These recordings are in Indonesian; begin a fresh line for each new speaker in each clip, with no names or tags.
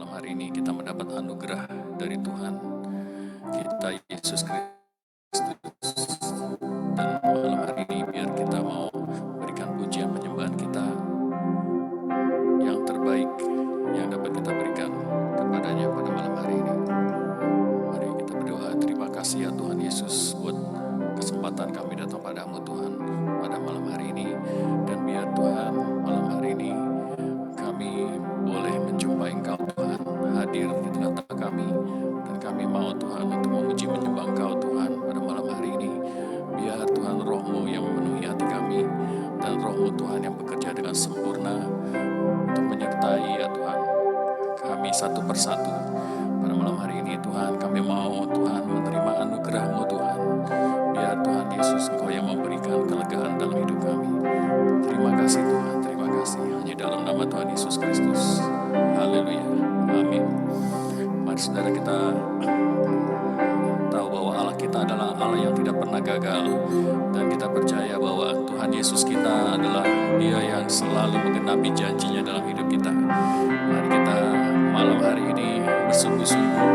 malam hari ini kita mendapat anugerah dari Tuhan kita Yesus Kristus. Dan malam hari ini biar kita mau berikan pujian penyembahan kita yang terbaik yang dapat kita berikan kepadanya pada malam hari ini. Mari kita berdoa. Terima kasih ya Tuhan Yesus buat kesempatan kami datang padamu Tuhan pada malam hari ini. Dan biar Tuhan malam hari ini kami boleh menjumpai Engkau Tuhan, hadir di tengah-tengah kami. Dan kami mau Tuhan untuk memuji menyembah Engkau Tuhan pada malam hari ini. Biar Tuhan roh-Mu yang memenuhi hati kami, dan roh-Mu Tuhan yang bekerja dengan sempurna untuk menyertai ya Tuhan kami satu persatu. Pada malam hari ini Tuhan kami mau Tuhan menerima anugerah-Mu Tuhan. Biar Tuhan Yesus Engkau yang memberikan kelegaan dalam hidup kami. Terima kasih Tuhan, terima kasih. Hanya dalam nama Tuhan Yesus Kristus. Haleluya, amin. Mari saudara kita tahu bahwa Allah kita adalah Allah yang tidak pernah gagal. Dan kita percaya bahwa Tuhan Yesus kita adalah Dia yang selalu menggenapi janjinya dalam hidup kita. Mari kita malam hari ini bersungguh-sungguh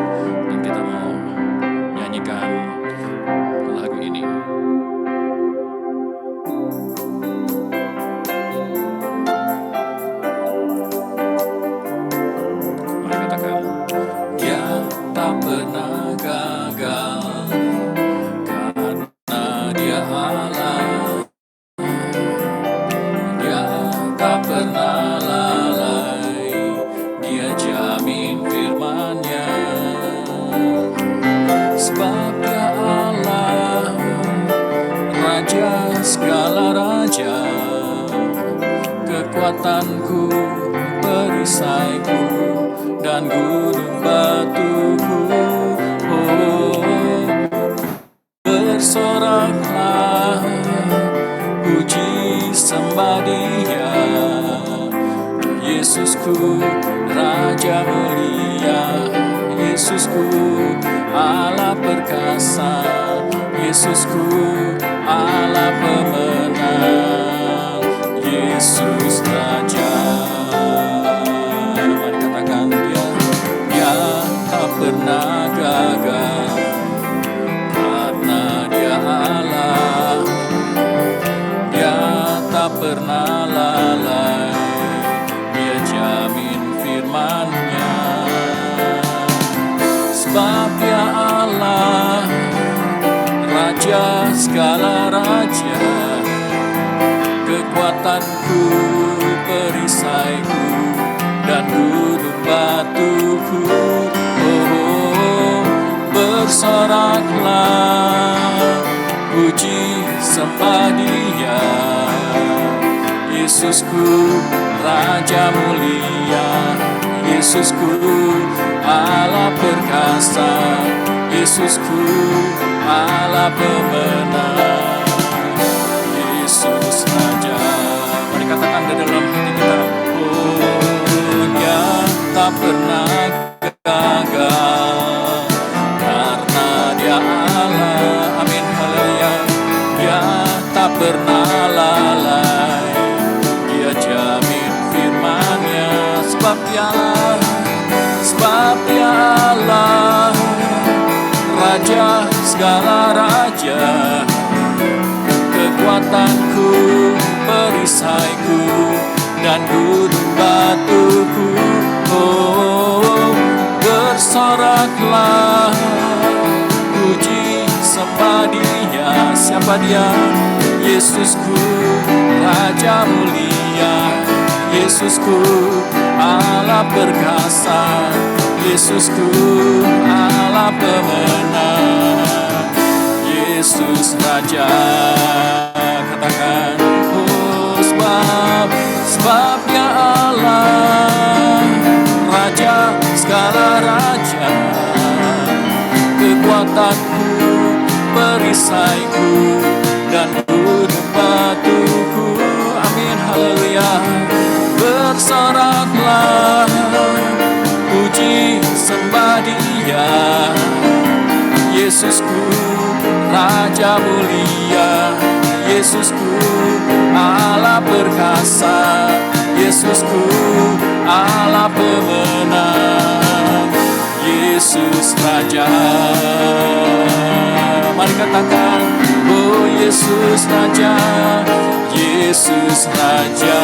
dan kita mau nyanyikan lagu ini. Mari katakan, Dia tak pernah gagal karena Dia Allah. Dia tak pernah lalai, Dia jamin firman-Nya. Sebab Dia Allah, Raja segala raja, kekuatanku, perisaiku, dan gunung batuku. Oh, bersoraklah, puji sembah Dia. Yesusku, Raja mulia. Yesusku, Allah perkasa. Yesusku, Allah pemenang. Yesus Raja. Mari katakan Dia tak pernah gagal karena Dia Allah. Dia tak pernah lalai, Dia jamin firman-Nya. Sebab Dia Allah, Raja segala raja, kekuatanku, perisaiku, dan gunung batuku. Oh, bersoraklah, puji sembah Dia. Yesusku, Raja mulia. Yesusku, Allah perkasa. Yesusku, Allah pemenang. Yesus Raja. Mari katakan di dalam hati kita, oh, Dia tak pernah gagal karena Dia Allah. Amin, haleluya. Dia tak pernah lalai, Dia jamin firman-Nya. Sebab Dia Allah, Raja segala raja, kekuatanku, perisaiku, dan gunung batuku. Oh, bersoraklah, puji sembah Dia. Siapa Dia? Yesusku, Raja mulia. Yesusku, Allah perkasa. Yesusku, Allah pemenang. Yesus Raja. Katakan, oh, sebab Dia Allah, Raja segala raja, kekuatanku, perisaiku, dan gunung batuku. Amin, haleluya. Bersoraklah, puji sembah Dia. Yesusku, Raja mulia. Yesusku, Allah perkasa. Yesusku, Allah pemenang. Yesus Raja. Mari katakan, oh Yesus Raja, Yesus Raja.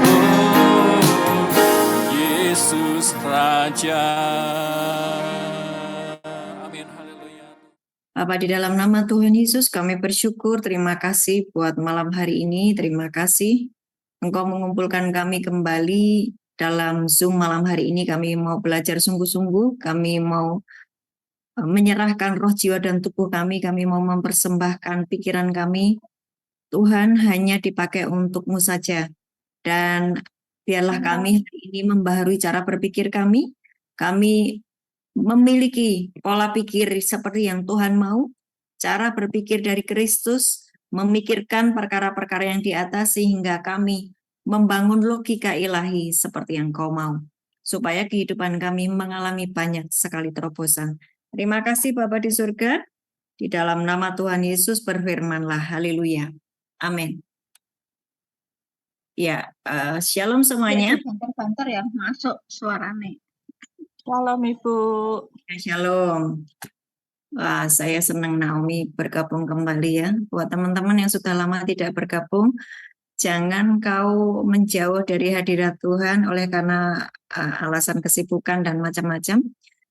Oh Yesus Raja. Amin, haleluya.
Bapa, di dalam nama Tuhan Yesus kami bersyukur, terima kasih buat malam hari ini, terima kasih Engkau mengumpulkan kami kembali dalam Zoom malam hari ini. Kami mau belajar sungguh-sungguh, kami mau menyerahkan roh, jiwa, dan tubuh kami mau mempersembahkan pikiran kami. Tuhan, hanya dipakai untuk-Mu saja. Dan biarlah kami hari ini membaharui cara berpikir kami memiliki pola pikir seperti yang Tuhan mau, cara berpikir dari Kristus, memikirkan perkara-perkara yang di atas sehingga kami membangun logika ilahi seperti yang Kau mau, supaya kehidupan kami mengalami banyak sekali terobosan. Terima kasih Bapa di surga, di dalam nama Tuhan Yesus berfirmanlah, haleluya, amin. Ya, shalom semuanya.
Bantar-bantar ya, masuk suaranya. Shalom Ibu.
Shalom. Wah, saya senang Naomi bergabung kembali ya. Buat teman-teman yang sudah lama tidak bergabung, jangan kau menjauh dari hadirat Tuhan oleh karena alasan kesibukan dan macam-macam.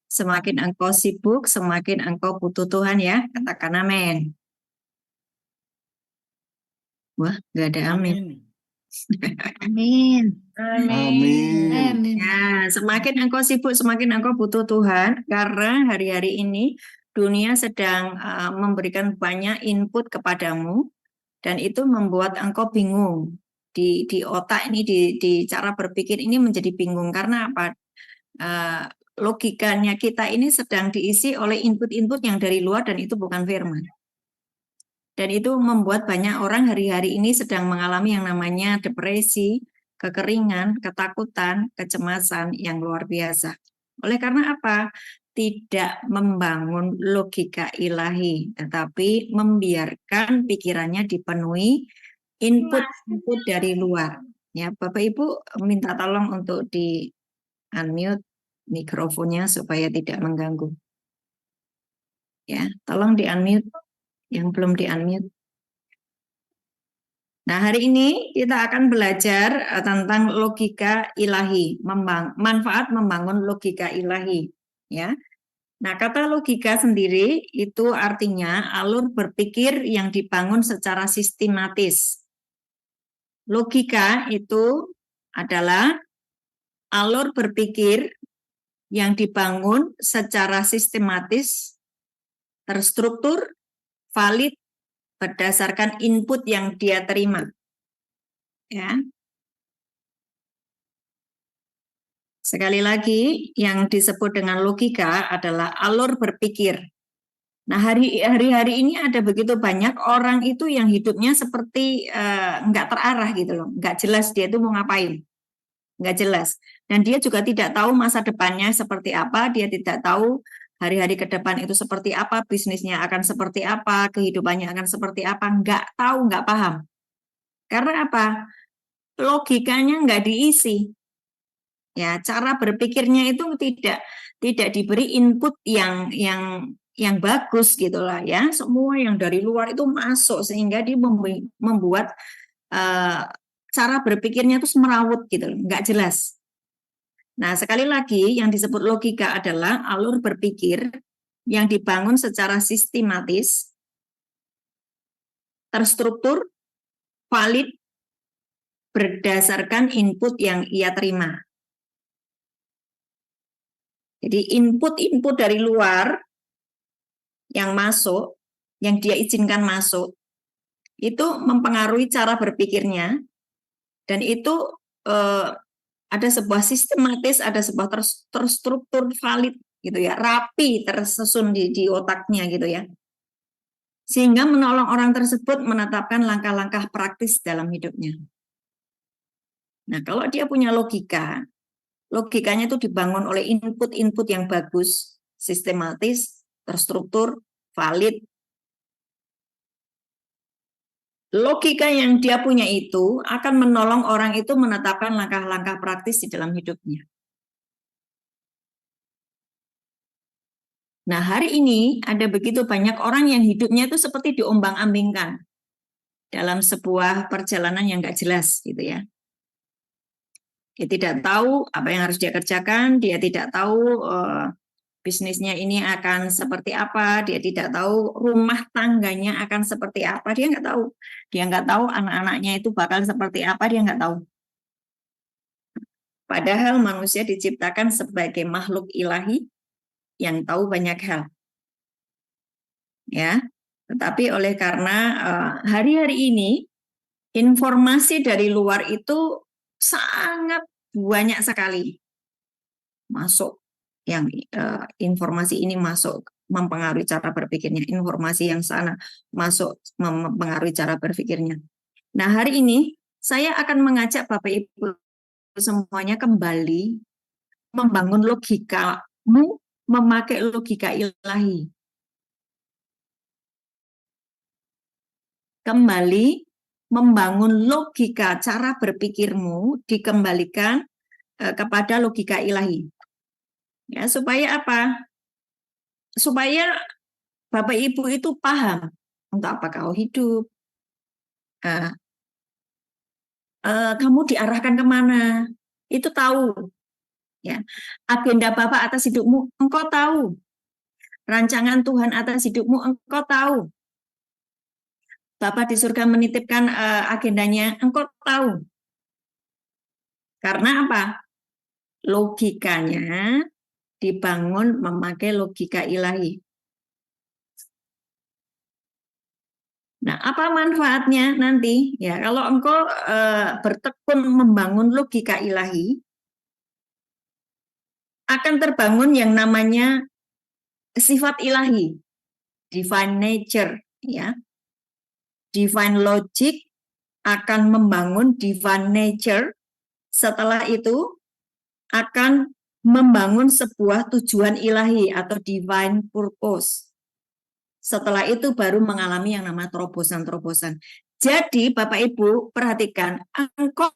Semakin engkau sibuk, semakin engkau butuh Tuhan ya. Katakan amin. Wah, nggak ada amin.
Amin.
Amin. Ya, semakin engkau sibuk, semakin engkau butuh Tuhan, karena hari-hari ini dunia sedang memberikan banyak input kepadamu, dan itu membuat engkau bingung. Di otak ini, di cara berpikir ini menjadi bingung. Karena apa? Logikanya kita ini sedang diisi oleh input-input yang dari luar, dan itu bukan firman. Dan itu membuat banyak orang hari-hari ini sedang mengalami yang namanya depresi, kekeringan, ketakutan, kecemasan yang luar biasa. Oleh karena apa? Tidak membangun logika ilahi, tetapi membiarkan pikirannya dipenuhi input-input dari luar. Ya, Bapak Ibu minta tolong untuk di unmute mikrofonnya supaya tidak mengganggu. Ya, tolong di unmute yang belum di unmute. Nah, hari ini kita akan belajar tentang logika ilahi, manfaat membangun logika ilahi, ya. Nah, kata logika sendiri itu artinya alur berpikir yang dibangun secara sistematis. Logika itu adalah alur berpikir yang dibangun secara sistematis, terstruktur, valid, berdasarkan input yang dia terima. Ya. Sekali lagi, yang disebut dengan logika adalah alur berpikir. Nah, hari-hari ini ada begitu banyak orang itu yang hidupnya seperti nggak terarah gitu loh, nggak jelas dia itu mau ngapain, nggak jelas. Dan dia juga tidak tahu masa depannya seperti apa, dia tidak tahu hari-hari ke depan itu seperti apa, bisnisnya akan seperti apa, kehidupannya akan seperti apa, nggak tahu, nggak paham. Karena apa? Logikanya nggak diisi. Ya, cara berpikirnya itu tidak diberi input yang bagus gitulah ya. Semua yang dari luar itu masuk sehingga dia membuat cara berpikirnya itu semerawut gitu, nggak jelas. Nah, sekali lagi yang disebut logika adalah alur berpikir yang dibangun secara sistematis, terstruktur, valid, berdasarkan input yang ia terima. Jadi input-input dari luar yang masuk, yang dia izinkan masuk, itu mempengaruhi cara berpikirnya, dan itu ada sebuah sistematis, ada sebuah terstruktur valid gitu ya, rapi tersusun di otaknya gitu ya, sehingga menolong orang tersebut menetapkan langkah-langkah praktis dalam hidupnya. Nah, kalau dia punya logikanya itu dibangun oleh input-input yang bagus, sistematis, terstruktur, valid, logika yang dia punya itu akan menolong orang itu menetapkan langkah-langkah praktis di dalam hidupnya. Nah, hari ini ada begitu banyak orang yang hidupnya itu seperti diombang-ambingkan dalam sebuah perjalanan yang nggak jelas, gitu ya. Dia tidak tahu apa yang harus dia kerjakan, dia tidak tahu bisnisnya ini akan seperti apa, dia tidak tahu rumah tangganya akan seperti apa, dia nggak tahu. Dia nggak tahu anak-anaknya itu bakal seperti apa, dia nggak tahu. Padahal manusia diciptakan sebagai makhluk ilahi yang tahu banyak hal. Ya, tetapi oleh karena hari-hari ini informasi dari luar itu sangat banyak sekali masuk, yang informasi ini masuk mempengaruhi cara berpikirnya, informasi yang sana masuk mempengaruhi cara berpikirnya. Nah, hari ini saya akan mengajak Bapak Ibu semuanya kembali membangun logikamu, memakai logika ilahi. Kembali membangun logika cara berpikirmu dikembalikan kepada logika ilahi. Ya, supaya apa? Supaya Bapak Ibu itu paham untuk apa kau hidup. Kamu diarahkan kemana? Itu tahu. Ya, agenda Bapak atas hidupmu, engkau tahu. Rancangan Tuhan atas hidupmu, engkau tahu. Bapak di surga menitipkan agendanya, engkau tahu. Karena apa? Logikanya dibangun memakai logika ilahi. Nah, apa manfaatnya nanti? Ya, kalau engkau bertekun membangun logika ilahi, akan terbangun yang namanya sifat ilahi, divine nature, ya. Divine logic akan membangun divine nature. Setelah itu akan membangun sebuah tujuan ilahi atau divine purpose. Setelah itu baru mengalami yang namanya terobosan-terobosan. Jadi Bapak Ibu perhatikan, engkau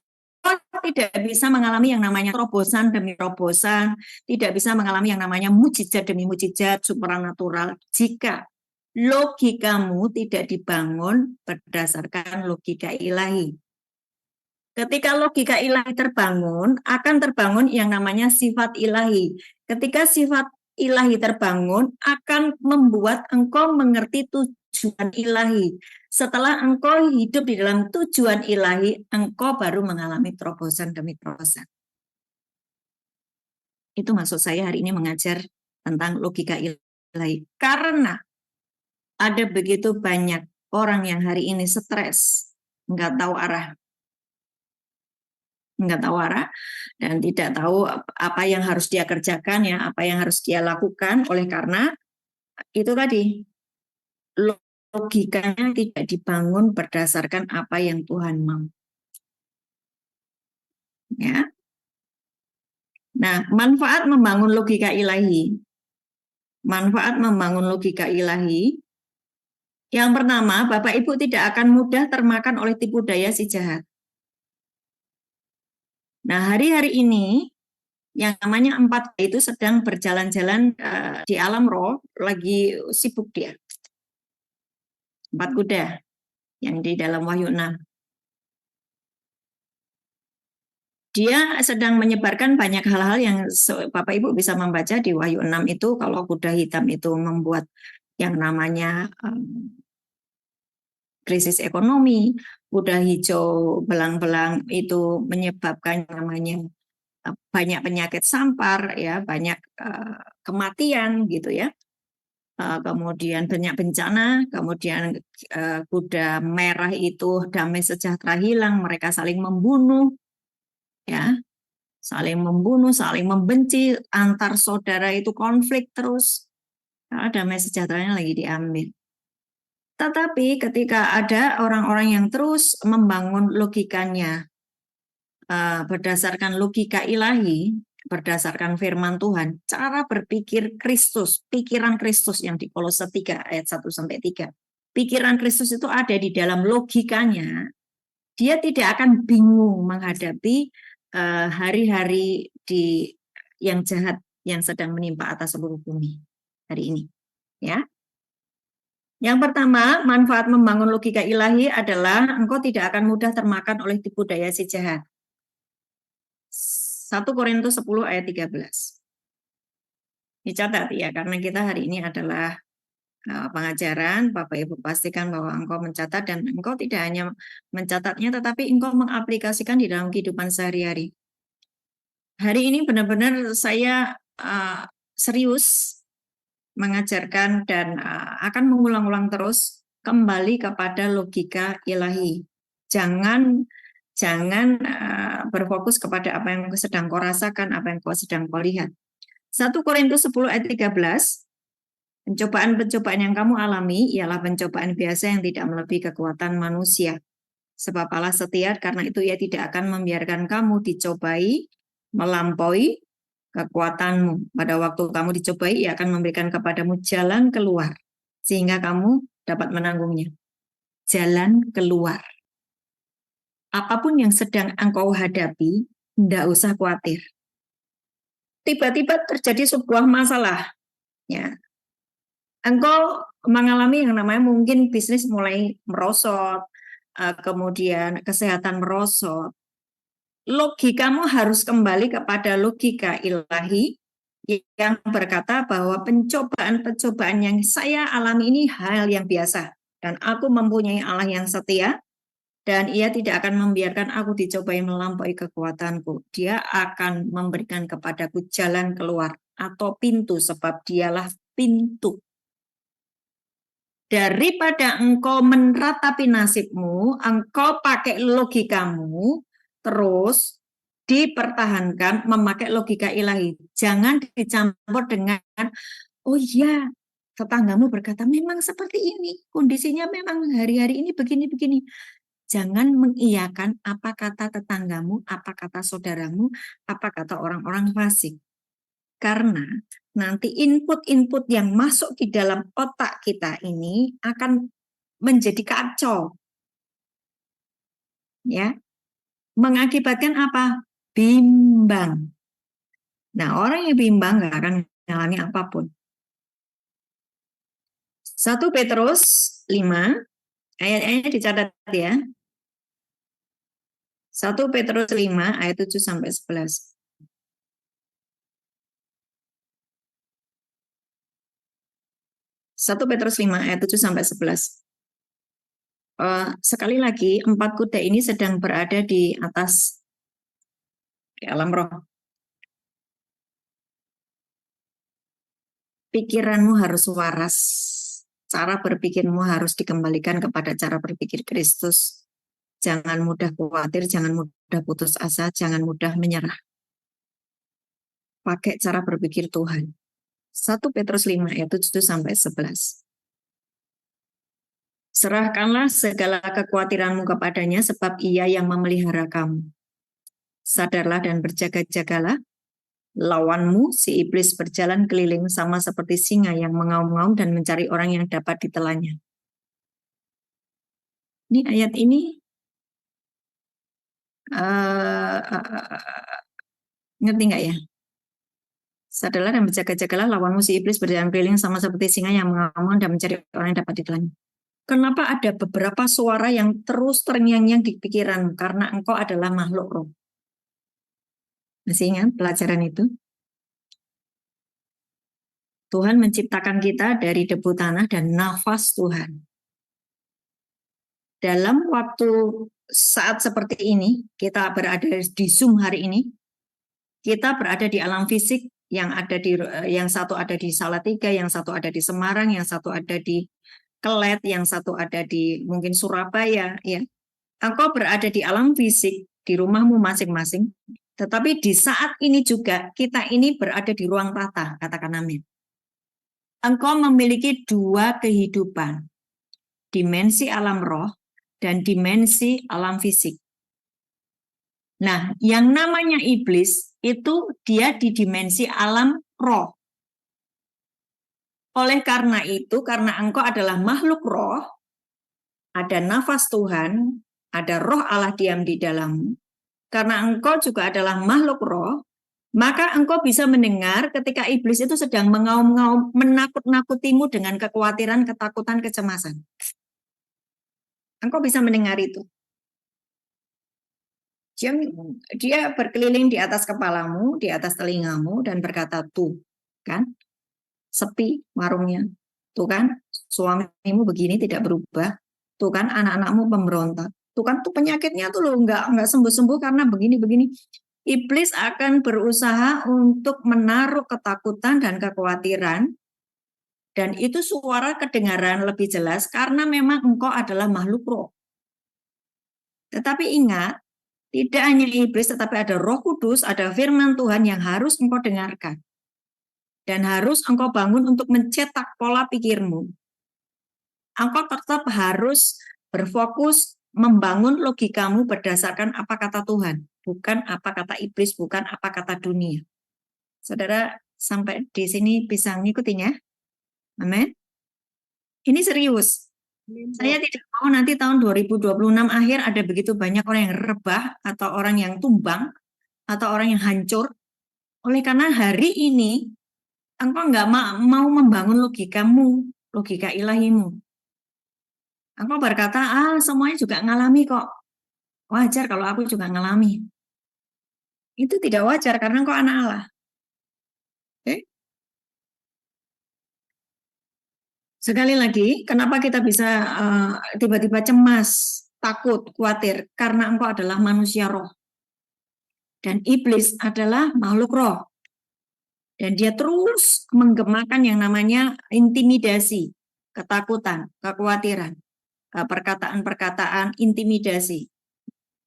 tidak bisa mengalami yang namanya terobosan demi terobosan, tidak bisa mengalami yang namanya mujizat demi mujizat supranatural jika logikamu tidak dibangun berdasarkan logika ilahi. Ketika logika ilahi terbangun, akan terbangun yang namanya sifat ilahi. Ketika sifat ilahi terbangun, akan membuat engkau mengerti tujuan ilahi. Setelah engkau hidup di dalam tujuan ilahi, engkau baru mengalami terobosan demi terobosan. Itu maksud saya hari ini mengajar tentang logika ilahi. Karena ada begitu banyak orang yang hari ini stres, nggak tahu arah, dan tidak tahu apa yang harus dia kerjakan, ya, apa yang harus dia lakukan. Oleh karena itu tadi, logikanya tidak dibangun berdasarkan apa yang Tuhan mau. Ya. Nah, manfaat membangun logika ilahi. Manfaat membangun logika ilahi. Yang pertama, Bapak Ibu tidak akan mudah termakan oleh tipu daya si jahat. Nah, hari-hari ini yang namanya 4 itu sedang berjalan-jalan di alam roh, lagi sibuk dia. 4 kuda yang di dalam Wahyu 6. Dia sedang menyebarkan banyak hal-hal yang Bapak Ibu bisa membaca di Wahyu 6 itu. Kalau kuda hitam itu membuat yang namanya krisis ekonomi, kuda hijau belang-belang itu menyebabkan namanya banyak penyakit sampar, ya, banyak kematian gitu ya. Kemudian banyak bencana, kemudian kuda merah itu damai sejahtera hilang, mereka saling membunuh, ya, saling membunuh, saling membenci, antar saudara itu konflik terus, karena damai sejahteranya lagi diambil. Tetapi ketika ada orang-orang yang terus membangun logikanya berdasarkan logika ilahi, berdasarkan firman Tuhan, cara berpikir Kristus, pikiran Kristus yang di Kolose 3 ayat 1-3. pikiran Kristus itu ada di dalam logikanya, dia tidak akan bingung menghadapi hari-hari yang jahat yang sedang menimpa atas seluruh bumi hari ini. Ya. Yang pertama, manfaat membangun logika ilahi adalah engkau tidak akan mudah termakan oleh tipu daya si jahat. 1 Korintus 10 ayat 13. Dicatat ya, karena kita hari ini adalah pengajaran, Bapak Ibu pastikan bahwa engkau mencatat dan engkau tidak hanya mencatatnya, tetapi engkau mengaplikasikan di dalam kehidupan sehari-hari. Hari ini benar-benar saya serius mengajarkan dan akan mengulang-ulang terus kembali kepada logika ilahi. Jangan berfokus kepada apa yang sedang kau rasakan, apa yang kau sedang kau lihat. 1 Korintus 10 ayat 13, pencobaan-pencobaan yang kamu alami ialah pencobaan biasa yang tidak melebihi kekuatan manusia. Sebab Allah setia, karena itu Ia tidak akan membiarkan kamu dicobai melampaui kekuatanmu. Pada waktu kamu dicobai, Ia akan memberikan kepadamu jalan keluar, sehingga kamu dapat menanggungnya. Jalan keluar. Apapun yang sedang engkau hadapi, tidak usah khawatir. Tiba-tiba terjadi sebuah masalah. Ya. Engkau mengalami yang namanya mungkin bisnis mulai merosot, kemudian kesehatan merosot. Logikamu harus kembali kepada logika ilahi yang berkata bahwa pencobaan-pencobaan yang saya alami ini hal yang biasa. Dan aku mempunyai Allah yang setia, dan Ia tidak akan membiarkan aku dicobai melampaui kekuatanku. Dia akan memberikan kepadaku jalan keluar atau pintu, sebab Dialah pintu. Daripada engkau meratapi nasibmu, engkau pakai logikamu, terus dipertahankan memakai logika ilahi. Jangan dicampur dengan, oh iya, tetanggamu berkata, memang seperti ini, kondisinya memang hari-hari ini begini-begini. Jangan mengiyakan apa kata tetanggamu, apa kata saudaramu, apa kata orang-orang fasik. Karena nanti input-input yang masuk di dalam otak kita ini akan menjadi kacau. Ya. Mengakibatkan apa? Bimbang. Nah, orang yang bimbang nggak akan mengalami apapun. 1 Petrus 5, ayat-ayatnya dicatat ya. 1 Petrus 5 ayat 7 sampai 11. 1 Petrus 5 ayat 7 sampai 11. Sekali lagi, 4 kuda ini sedang berada di atas alam roh. Pikiranmu harus waras. Cara berpikirmu harus dikembalikan kepada cara berpikir Kristus. Jangan mudah khawatir, jangan mudah putus asa, jangan mudah menyerah. Pakai cara berpikir Tuhan. 1 Petrus 5 ayat 7 sampai 11. Serahkanlah segala kekhawatiranmu kepadanya, sebab Ia yang memelihara kamu. Sadarlah dan berjaga-jagalah. Lawanmu, si iblis, berjalan keliling sama seperti singa yang mengaum-ngaum dan mencari orang yang dapat ditelannya. Ini ayat ini ngerti nggak ya? Sadarlah dan berjaga-jagalah, lawanmu si iblis berjalan keliling sama seperti singa yang mengaum-ngaum dan mencari orang yang dapat ditelannya. Kenapa ada beberapa suara yang terus terngiang-ngiang di pikiranmu? Karena engkau adalah makhluk roh. Masih ingat pelajaran itu? Tuhan menciptakan kita dari debu tanah dan nafas Tuhan. Dalam waktu saat seperti ini, kita berada di Zoom hari ini, kita berada di alam fisik yang satu ada di Salatiga, yang satu ada di Semarang, yang satu ada di Kelet, yang satu ada di mungkin Surabaya, ya. Engkau berada di alam fisik di rumahmu masing-masing, tetapi di saat ini juga kita ini berada di ruang tata, katakan amin. Engkau memiliki dua kehidupan, dimensi alam roh dan dimensi alam fisik. Nah, yang namanya iblis itu dia di dimensi alam roh. Oleh karena itu, karena engkau adalah makhluk roh, ada nafas Tuhan, ada roh Allah diam di dalammu, karena engkau juga adalah makhluk roh, maka engkau bisa mendengar ketika iblis itu sedang mengaum-ngaum, menakut-nakutimu dengan kekhawatiran, ketakutan, kecemasan. Engkau bisa mendengar itu. Dia berkeliling di atas kepalamu, di atas telingamu, dan berkata, tuh, kan, sepi warungnya. Tuh kan, suamimu begini tidak berubah. Tuh kan, anak-anakmu pemberontak. Tuh kan, tuh penyakitnya tuh loh nggak sembuh-sembuh karena begini-begini. Iblis akan berusaha untuk menaruh ketakutan dan kekhawatiran, dan itu suara kedengaran lebih jelas karena memang engkau adalah makhluk roh. Tetapi ingat, tidak hanya iblis, tetapi ada Roh Kudus, ada firman Tuhan yang harus engkau dengarkan. Dan harus engkau bangun untuk mencetak pola pikirmu. Engkau tetap harus berfokus membangun logikamu berdasarkan apa kata Tuhan. Bukan apa kata iblis, bukan apa kata dunia. Saudara, sampai di sini bisa ngikutin ya? Amin. Ini serius. Saya tidak mau nanti tahun 2026 akhir ada begitu banyak orang yang rebah atau orang yang tumbang atau orang yang hancur. Oleh karena hari ini engkau nggak mau membangun logikamu, logika ilahimu. Engkau berkata, semuanya juga ngalami kok. Wajar kalau aku juga ngalami. Itu tidak wajar karena engkau anak Allah. Oke? Sekali lagi, kenapa kita bisa tiba-tiba cemas, takut, khawatir? Karena engkau adalah manusia roh. Dan iblis adalah makhluk roh. Dan dia terus menggemakan yang namanya intimidasi, ketakutan, kekhawatiran, perkataan-perkataan intimidasi.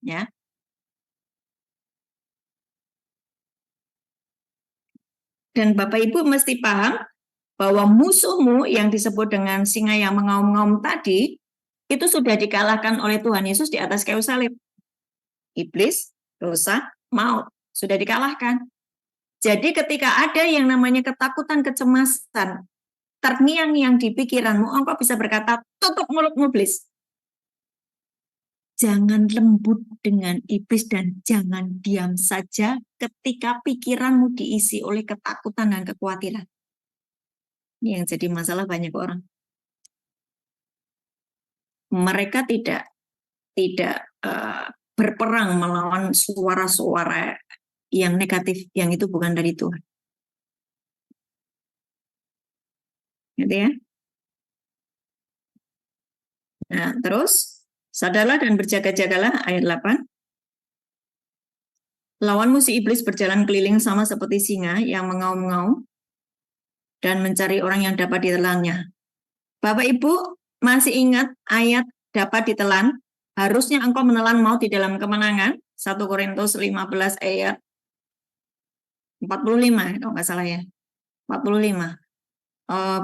Ya. Dan Bapak Ibu mesti paham bahwa musuhmu yang disebut dengan singa yang mengaum-ngaum tadi, itu sudah dikalahkan oleh Tuhan Yesus di atas kayu salib. Iblis, dosa, maut, sudah dikalahkan. Jadi ketika ada yang namanya ketakutan, kecemasan, terngiang-ngiang di pikiranmu, engkau bisa berkata, tutup mulutmu iblis. Jangan lembut dengan iblis dan jangan diam saja ketika pikiranmu diisi oleh ketakutan dan kekhawatiran. Ini yang jadi masalah banyak orang. Mereka tidak berperang melawan suara-suara yang negatif, yang itu bukan dari Tuhan. Gitu ya. Nah, terus sadarlah dan berjaga-jagalah, ayat 8. Lawanmu si iblis berjalan keliling sama seperti singa yang mengaum-ngaum dan mencari orang yang dapat ditelannya. Bapak Ibu masih ingat ayat dapat ditelan? Harusnya engkau menelan maut di dalam kemenangan. 1 Korintus 15 ayat 45, kalau nggak salah ya. 45.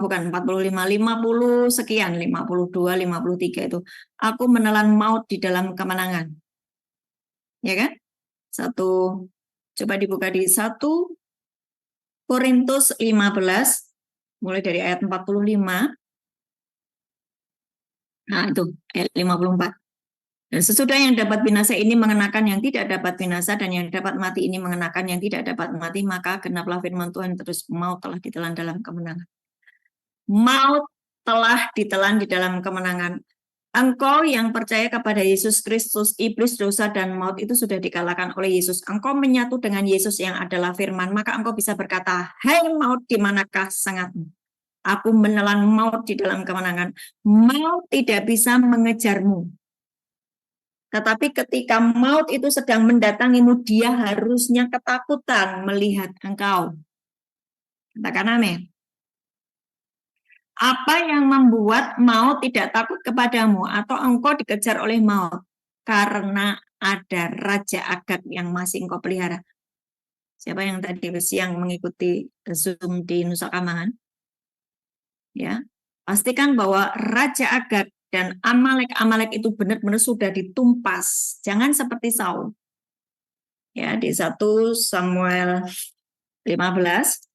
Bukan 45, 50 sekian, 52, 53 itu. Aku menelan maut di dalam kemenangan. Ya kan? Coba dibuka di 1 Korintus 15, mulai dari ayat 45. Nah, itu ayat 54. Dan sesudah yang dapat binasa ini mengenakan yang tidak dapat binasa, dan yang dapat mati ini mengenakan yang tidak dapat mati, maka genaplah firman Tuhan terus, maut telah ditelan dalam kemenangan. Maut telah ditelan di dalam kemenangan. Engkau yang percaya kepada Yesus Kristus, iblis, dosa, dan maut itu sudah dikalahkan oleh Yesus. Engkau menyatu dengan Yesus yang adalah firman, maka engkau bisa berkata, hai maut, di manakah sengatmu? Aku menelan maut di dalam kemenangan. Maut tidak bisa mengejarmu. Tetapi ketika maut itu sedang mendatangimu, dia harusnya ketakutan melihat engkau. Katakan amin. Apa yang membuat maut tidak takut kepadamu atau engkau dikejar oleh maut? Karena ada Raja Agag yang masih engkau pelihara. Siapa yang tadi siang mengikuti Zoom di Nusa Kambangan? Ya, pastikan bahwa Raja Agag dan Amalek itu benar-benar sudah ditumpas. Jangan seperti Saul. Ya, di 1 Samuel 15.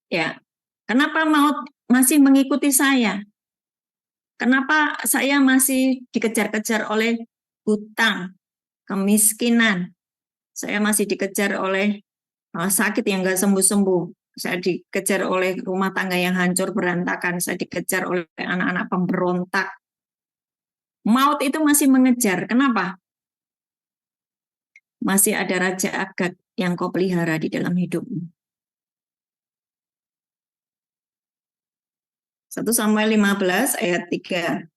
Ya, kenapa maut masih mengikuti saya? Kenapa saya masih dikejar-kejar oleh hutang, kemiskinan? Saya masih dikejar oleh sakit yang nggak sembuh-sembuh. Saya dikejar oleh rumah tangga yang hancur berantakan. Saya dikejar oleh anak-anak pemberontak. Maut itu masih mengejar. Kenapa? Masih ada Raja Agag yang kau pelihara di dalam hidupmu. 1 Samuel 15 ayat 3.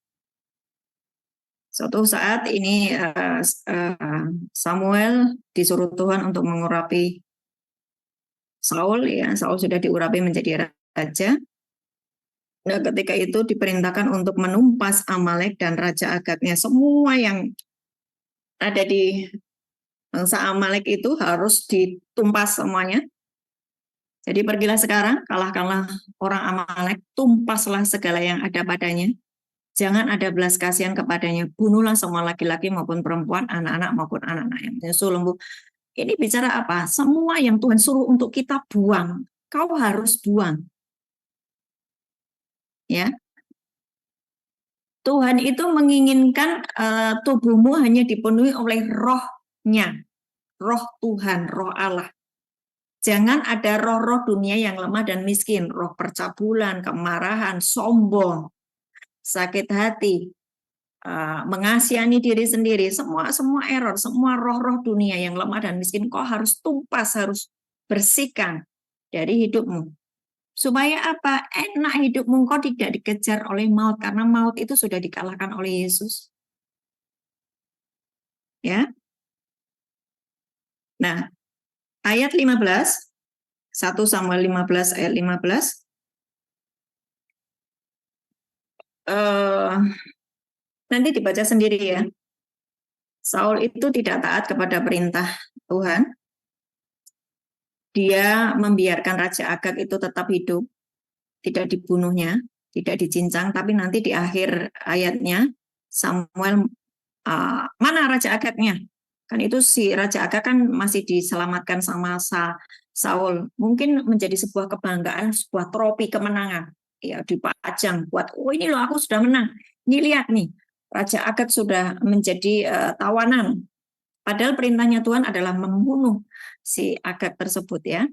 Suatu saat ini Samuel disuruh Tuhan untuk mengurapi Saul, ya. Saul sudah diurapi menjadi raja. Nah, ketika itu diperintahkan untuk menumpas Amalek dan Raja Agagnya. Semua yang ada di bangsa Amalek itu harus ditumpas semuanya. Jadi pergilah sekarang, kalahkanlah orang Amalek, tumpaslah segala yang ada padanya. Jangan ada belas kasihan kepadanya. Bunuhlah semua laki-laki maupun perempuan, anak-anak maupun anak-anak yang menyusu lembu. Ini bicara apa? Semua yang Tuhan suruh untuk kita buang, kau harus buang. Ya, Tuhan itu menginginkan tubuhmu hanya dipenuhi oleh rohnya, roh Tuhan, roh Allah. Jangan ada roh-roh dunia yang lemah dan miskin, roh percabulan, kemarahan, sombong, sakit hati, mengasihani diri sendiri, semua error, semua roh-roh dunia yang lemah dan miskin, kau harus tumpas, harus bersihkan dari hidupmu. Supaya apa? Enak hidupmu, kau tidak dikejar oleh maut, karena maut itu sudah dikalahkan oleh Yesus. Ya. Nah, ayat 15, 1 Samuel 15 ayat 15. Nanti dibaca sendiri ya. Saul itu tidak taat kepada perintah Tuhan. Dia membiarkan Raja Agag itu tetap hidup, tidak dibunuhnya, tidak dicincang, tapi nanti di akhir ayatnya Samuel, mana Raja Agagnya? Kan itu si Raja Agag kan masih diselamatkan sama Saul. Mungkin menjadi sebuah kebanggaan, sebuah trofi kemenangan. Ya, dipajang buat, oh ini loh aku sudah menang. Ini lihat nih, Raja Agag sudah menjadi tawanan. Padahal perintahnya Tuhan adalah membunuh si Agag tersebut ya.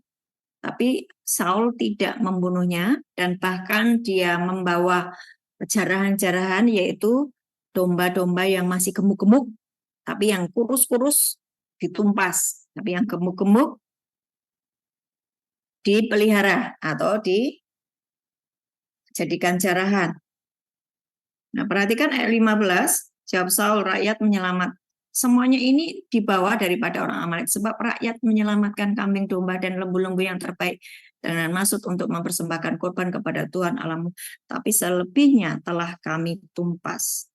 Tapi Saul tidak membunuhnya dan bahkan dia membawa jarahan-jarahan, yaitu domba-domba yang masih gemuk-gemuk, tapi yang kurus-kurus ditumpas, tapi yang gemuk-gemuk dipelihara atau dijadikan jarahan. Nah, perhatikan ayat 15, jawab Saul, rakyat menyelamat. Semuanya ini dibawa daripada orang Amalek, sebab rakyat menyelamatkan kambing domba dan lembu-lembu yang terbaik dengan maksud untuk mempersembahkan korban kepada Tuhan Allahmu. Tapi selebihnya telah kami tumpas.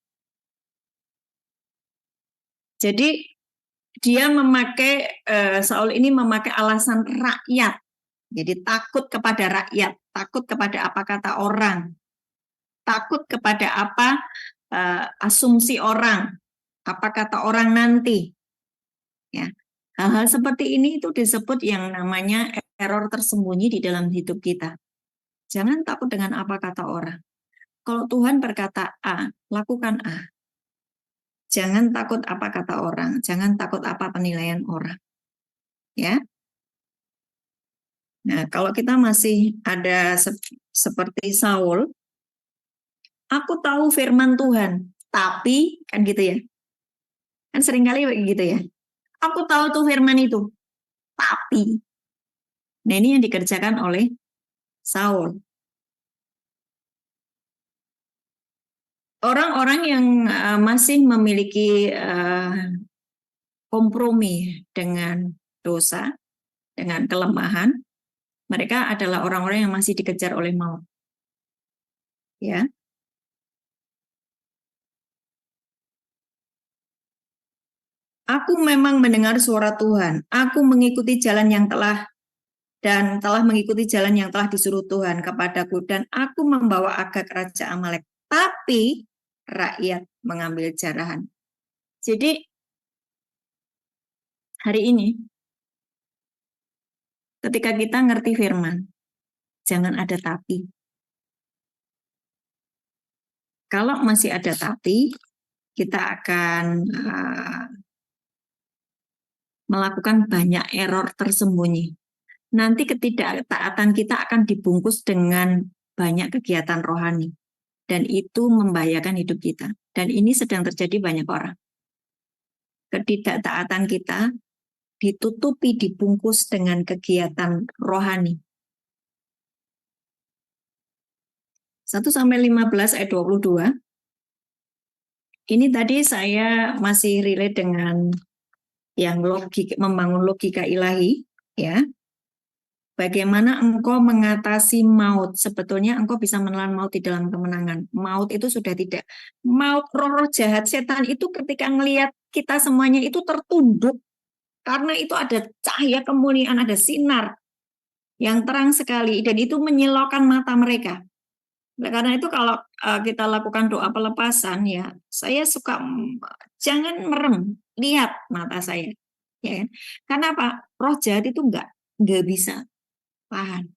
Jadi dia memakai, Saul ini memakai alasan rakyat. Jadi takut kepada rakyat, takut kepada apa kata orang, takut kepada apa asumsi orang, apa kata orang nanti. Ya, hal-hal seperti ini itu disebut yang namanya error tersembunyi di dalam hidup kita. Jangan takut dengan apa kata orang. Kalau Tuhan berkata A, lakukan A. Jangan takut apa kata orang, jangan takut apa penilaian orang. Ya. Nah, kalau kita masih ada seperti Saul, aku tahu firman Tuhan, tapi kan gitu ya. Kan seringkali begitu ya. Aku tahu tuh firman itu, tapi. Nah, ini yang dikerjakan oleh Saul. Orang-orang yang masih memiliki kompromi dengan dosa, dengan kelemahan, mereka adalah orang-orang yang masih dikejar oleh maut. Ya. Aku memang mendengar suara Tuhan. Aku mengikuti jalan yang telah mengikuti jalan yang telah disuruh Tuhan kepadaku, dan aku membawa Agag Raja Amalek. Tapi rakyat mengambil jarahan. Jadi hari ini ketika kita ngerti firman, jangan ada tapi. Kalau masih ada tapi, kita akan melakukan banyak error tersembunyi. Nanti ketidaktaatan kita akan dibungkus dengan banyak kegiatan rohani. Dan itu membahayakan hidup kita. Dan ini sedang terjadi banyak orang. Ketidaktaatan kita ditutupi, dibungkus dengan kegiatan rohani. 1-15 ayat 22. Ini tadi saya masih relate dengan yang membangun logika ilahi, ya. Bagaimana engkau mengatasi maut? Sebetulnya engkau bisa menelan maut di dalam kemenangan. Maut itu sudah tidak. Maut, roh-roh jahat, setan itu ketika melihat kita semuanya itu tertunduk. Karena itu ada cahaya kemuliaan, ada sinar yang terang sekali. Dan itu menyilaukan mata mereka. Karena itu kalau kita lakukan doa pelepasan, ya, saya suka jangan merem, lihat mata saya. Ya, karena apa? Roh jahat itu nggak bisa tahan.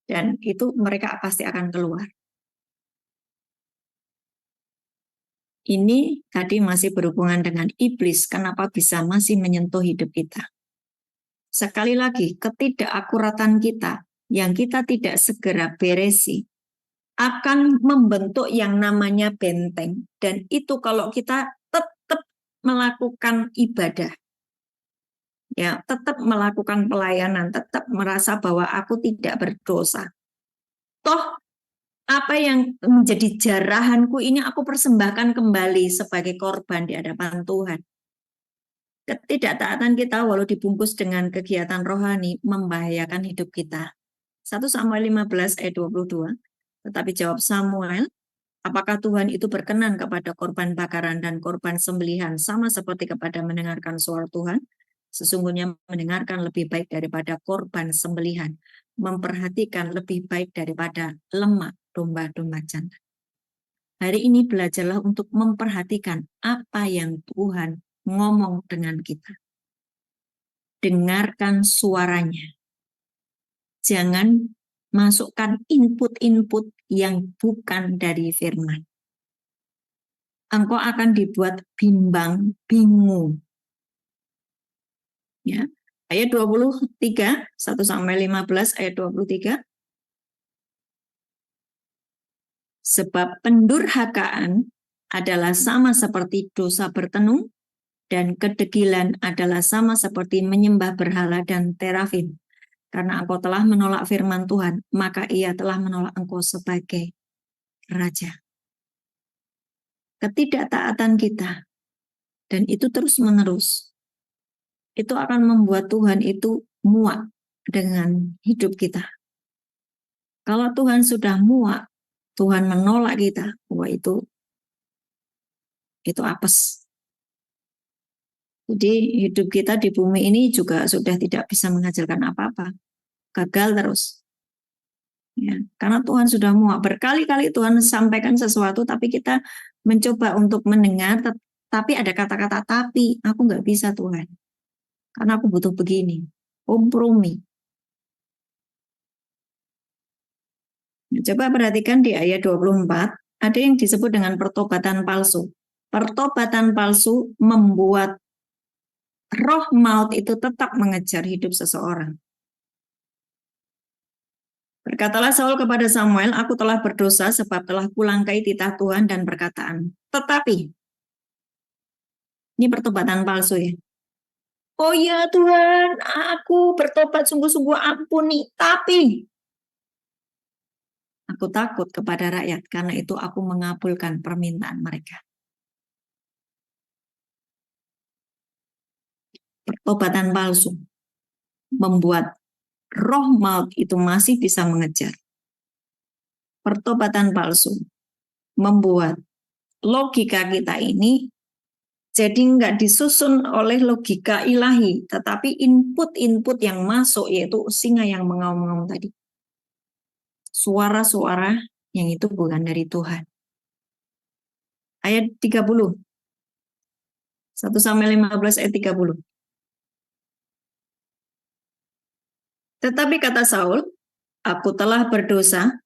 Dan itu mereka pasti akan keluar. Ini tadi masih berhubungan dengan iblis, kenapa bisa masih menyentuh hidup kita. Sekali lagi, ketidakakuratan kita, yang kita tidak segera beresi, akan membentuk yang namanya benteng. Dan itu kalau kita tetap melakukan ibadah, ya, tetap melakukan pelayanan, tetap merasa bahwa aku tidak berdosa. Toh apa yang menjadi jarahanku ini aku persembahkan kembali sebagai korban di hadapan Tuhan. Ketidaktaatan kita walau dibungkus dengan kegiatan rohani membahayakan hidup kita. 1-15 ayat 22. Tetapi jawab Samuel, apakah Tuhan itu berkenan kepada korban bakaran dan korban sembelihan sama seperti kepada mendengarkan suara Tuhan? Sesungguhnya mendengarkan lebih baik daripada korban sembelihan, memperhatikan lebih baik daripada lemak domba-domba jantan. Hari ini belajarlah untuk memperhatikan apa yang Tuhan ngomong dengan kita. Dengarkan suaranya. Jangan masukkan input-input yang bukan dari firman. Engkau akan dibuat bimbang, bingung. Ya. Ayat 23, 1-15 ayat 23. Sebab pendurhakaan adalah sama seperti dosa bertenung, dan kedegilan adalah sama seperti menyembah berhala dan terafim. Karena engkau telah menolak firman Tuhan, maka ia telah menolak engkau sebagai raja. Ketidaktaatan kita, dan itu terus-menerus, itu akan membuat Tuhan itu muak dengan hidup kita. Kalau Tuhan sudah muak, Tuhan menolak kita, bahwa itu apes. Jadi hidup kita di bumi ini juga sudah tidak bisa menghasilkan apa-apa. Gagal terus. Ya, karena Tuhan sudah muak. Berkali-kali Tuhan sampaikan sesuatu, tapi kita mencoba untuk mendengar, tapi ada kata-kata tapi. Aku nggak bisa Tuhan. Karena aku butuh begini. Kompromi. Coba perhatikan di ayat 24, ada yang disebut dengan pertobatan palsu. Pertobatan palsu membuat roh maut itu tetap mengejar hidup seseorang. Berkatalah Saul kepada Samuel, aku telah berdosa sebab telah kulangkai titah Tuhan dan perkataan. Tetapi, ini pertobatan palsu ya. Oh ya Tuhan, aku bertobat sungguh-sungguh, ampuni. Tapi, aku takut kepada rakyat, karena itu aku mengabulkan permintaan mereka. Pertobatan palsu membuat roh maut itu masih bisa mengejar. Pertobatan palsu membuat logika kita ini jadi nggak disusun oleh logika ilahi, tetapi input-input yang masuk yaitu singa yang mengaum-ngaum tadi. Suara-suara yang itu bukan dari Tuhan. Ayat 30. 1-15 ayat 30. Tetapi kata Saul, aku telah berdosa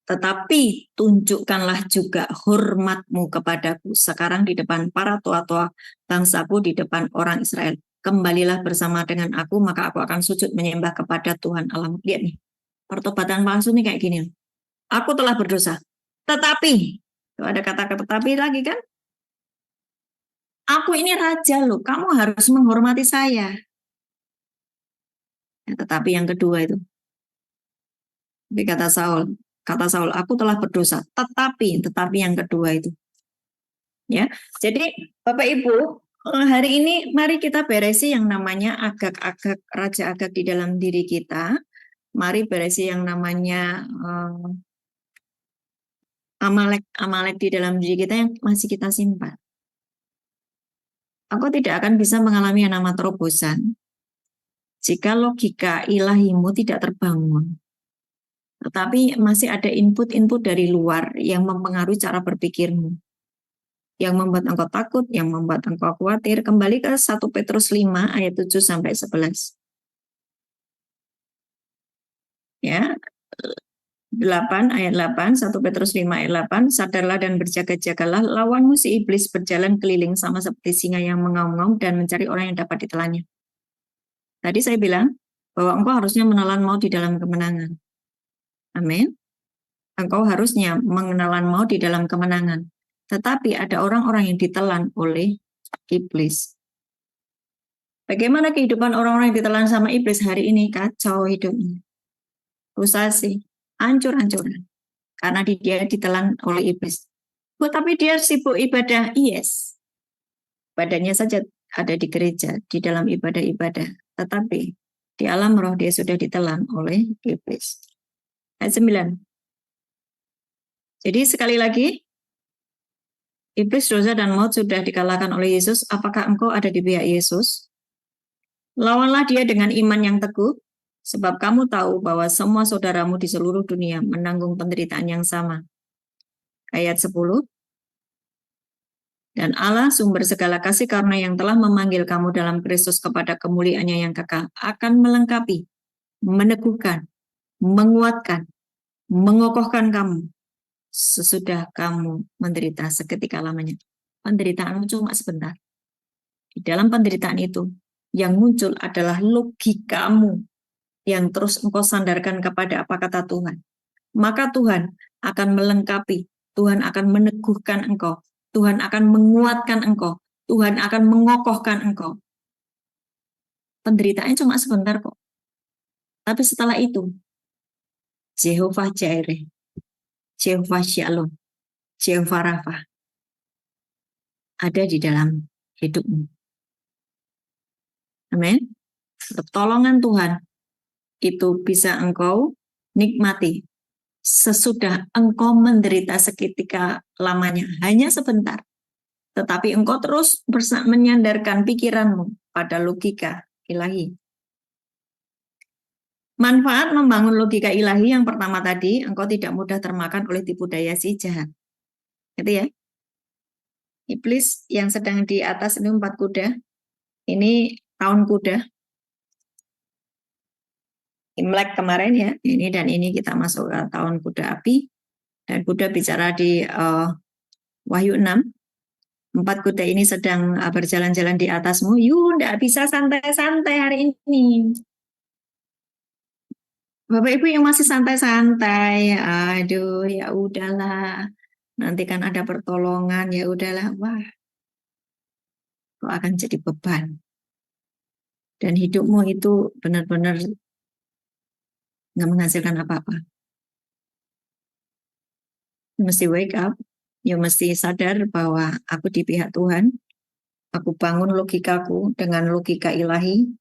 Tetapi tunjukkanlah juga hormatmu kepadaku sekarang di depan para tua-tua bangsaku, di depan orang Israel. Kembalilah bersama dengan aku, maka aku akan sujud menyembah kepada Tuhan Allahmu. Lihat nih, pertobatan palsu nih kayak gini. Aku telah berdosa. Tetapi, tuh ada kata-kata tetapi lagi kan? Aku ini raja loh, kamu harus menghormati saya. Ya, tetapi yang kedua itu. Tapi kata Saul, aku telah berdosa. Tetapi yang kedua itu. Ya, jadi Bapak Ibu, hari ini mari kita beresi yang namanya Agag-agag, Raja Agag di dalam diri kita. Mari beresi yang namanya Amalek di dalam diri kita yang masih kita simpan. Aku tidak akan bisa mengalami yang nama terobosan jika logika ilahimu tidak terbangun. Tetapi masih ada input-input dari luar yang mempengaruhi cara berpikirmu, yang membuat engkau takut, yang membuat engkau khawatir. Kembali ke 1 Petrus 5 ayat 7 sampai 11. Ya, 8 ayat 8, 1 Petrus 5 ayat 8, sadarlah dan berjaga-jagalah, lawanmu si iblis berjalan keliling sama seperti singa yang mengaum-ngaum dan mencari orang yang dapat ditelannya. Tadi saya bilang bahwa engkau harusnya menelan maut di dalam kemenangan. Amin. Engkau harusnya mengenalan maut di dalam kemenangan. Tetapi ada orang-orang yang ditelan oleh iblis. Bagaimana kehidupan orang-orang yang ditelan sama iblis hari ini? Kacau hidupnya. Frustasi, hancur-hancuran. Karena dia ditelan oleh iblis. Tapi dia sibuk ibadah, yes. Badannya saja ada di gereja, di dalam ibadah-ibadah. Tetapi di alam roh dia sudah ditelan oleh iblis. Ayat 9. Jadi sekali lagi, iblis, dosa, dan maut sudah dikalahkan oleh Yesus. Apakah engkau ada di pihak Yesus? Lawanlah dia dengan iman yang teguh, sebab kamu tahu bahwa semua saudaramu di seluruh dunia menanggung penderitaan yang sama. Ayat 10. Dan Allah, sumber segala kasih karunia yang telah memanggil kamu dalam Kristus kepada kemuliaannya yang kekal, akan melengkapi, meneguhkan, menguatkan, mengokohkan kamu sesudah kamu menderita seketika lamanya. Penderitaanmu cuma sebentar. Di dalam penderitaan itu, yang muncul adalah logikamu yang terus engkau sandarkan kepada apa kata Tuhan. Maka Tuhan akan melengkapi, Tuhan akan meneguhkan engkau, Tuhan akan menguatkan engkau, Tuhan akan mengokohkan engkau. Penderitaannya cuma sebentar kok. Tapi setelah itu, Jehovah Jireh, Jehovah Shalom, Jehovah Rafa ada di dalam hidupmu. Amin. Pertolongan Tuhan itu bisa engkau nikmati sesudah engkau menderita seketika lamanya, hanya sebentar. Tetapi engkau terus menyandarkan pikiranmu pada logika ilahi. Manfaat membangun logika ilahi yang pertama tadi, engkau tidak mudah termakan oleh tipu daya si jahat. Gitu ya. Iblis yang sedang di atas ini 4 kuda, ini tahun kuda. Imlek kemarin ya, ini dan ini kita masuk ke tahun kuda api. Dan kuda bicara di Wahyu 6. 4 kuda ini sedang berjalan-jalan di atasmu. Tidak bisa santai-santai hari ini. Bapak Ibu yang masih santai-santai, aduh ya udahlah, nanti kan ada pertolongan, ya udahlah, wah, kok akan jadi beban. Dan hidupmu itu benar-benar nggak menghasilkan apa-apa. You mesti wake up, you mesti sadar bahwa aku di pihak Tuhan, aku bangun logikaku dengan logika ilahi,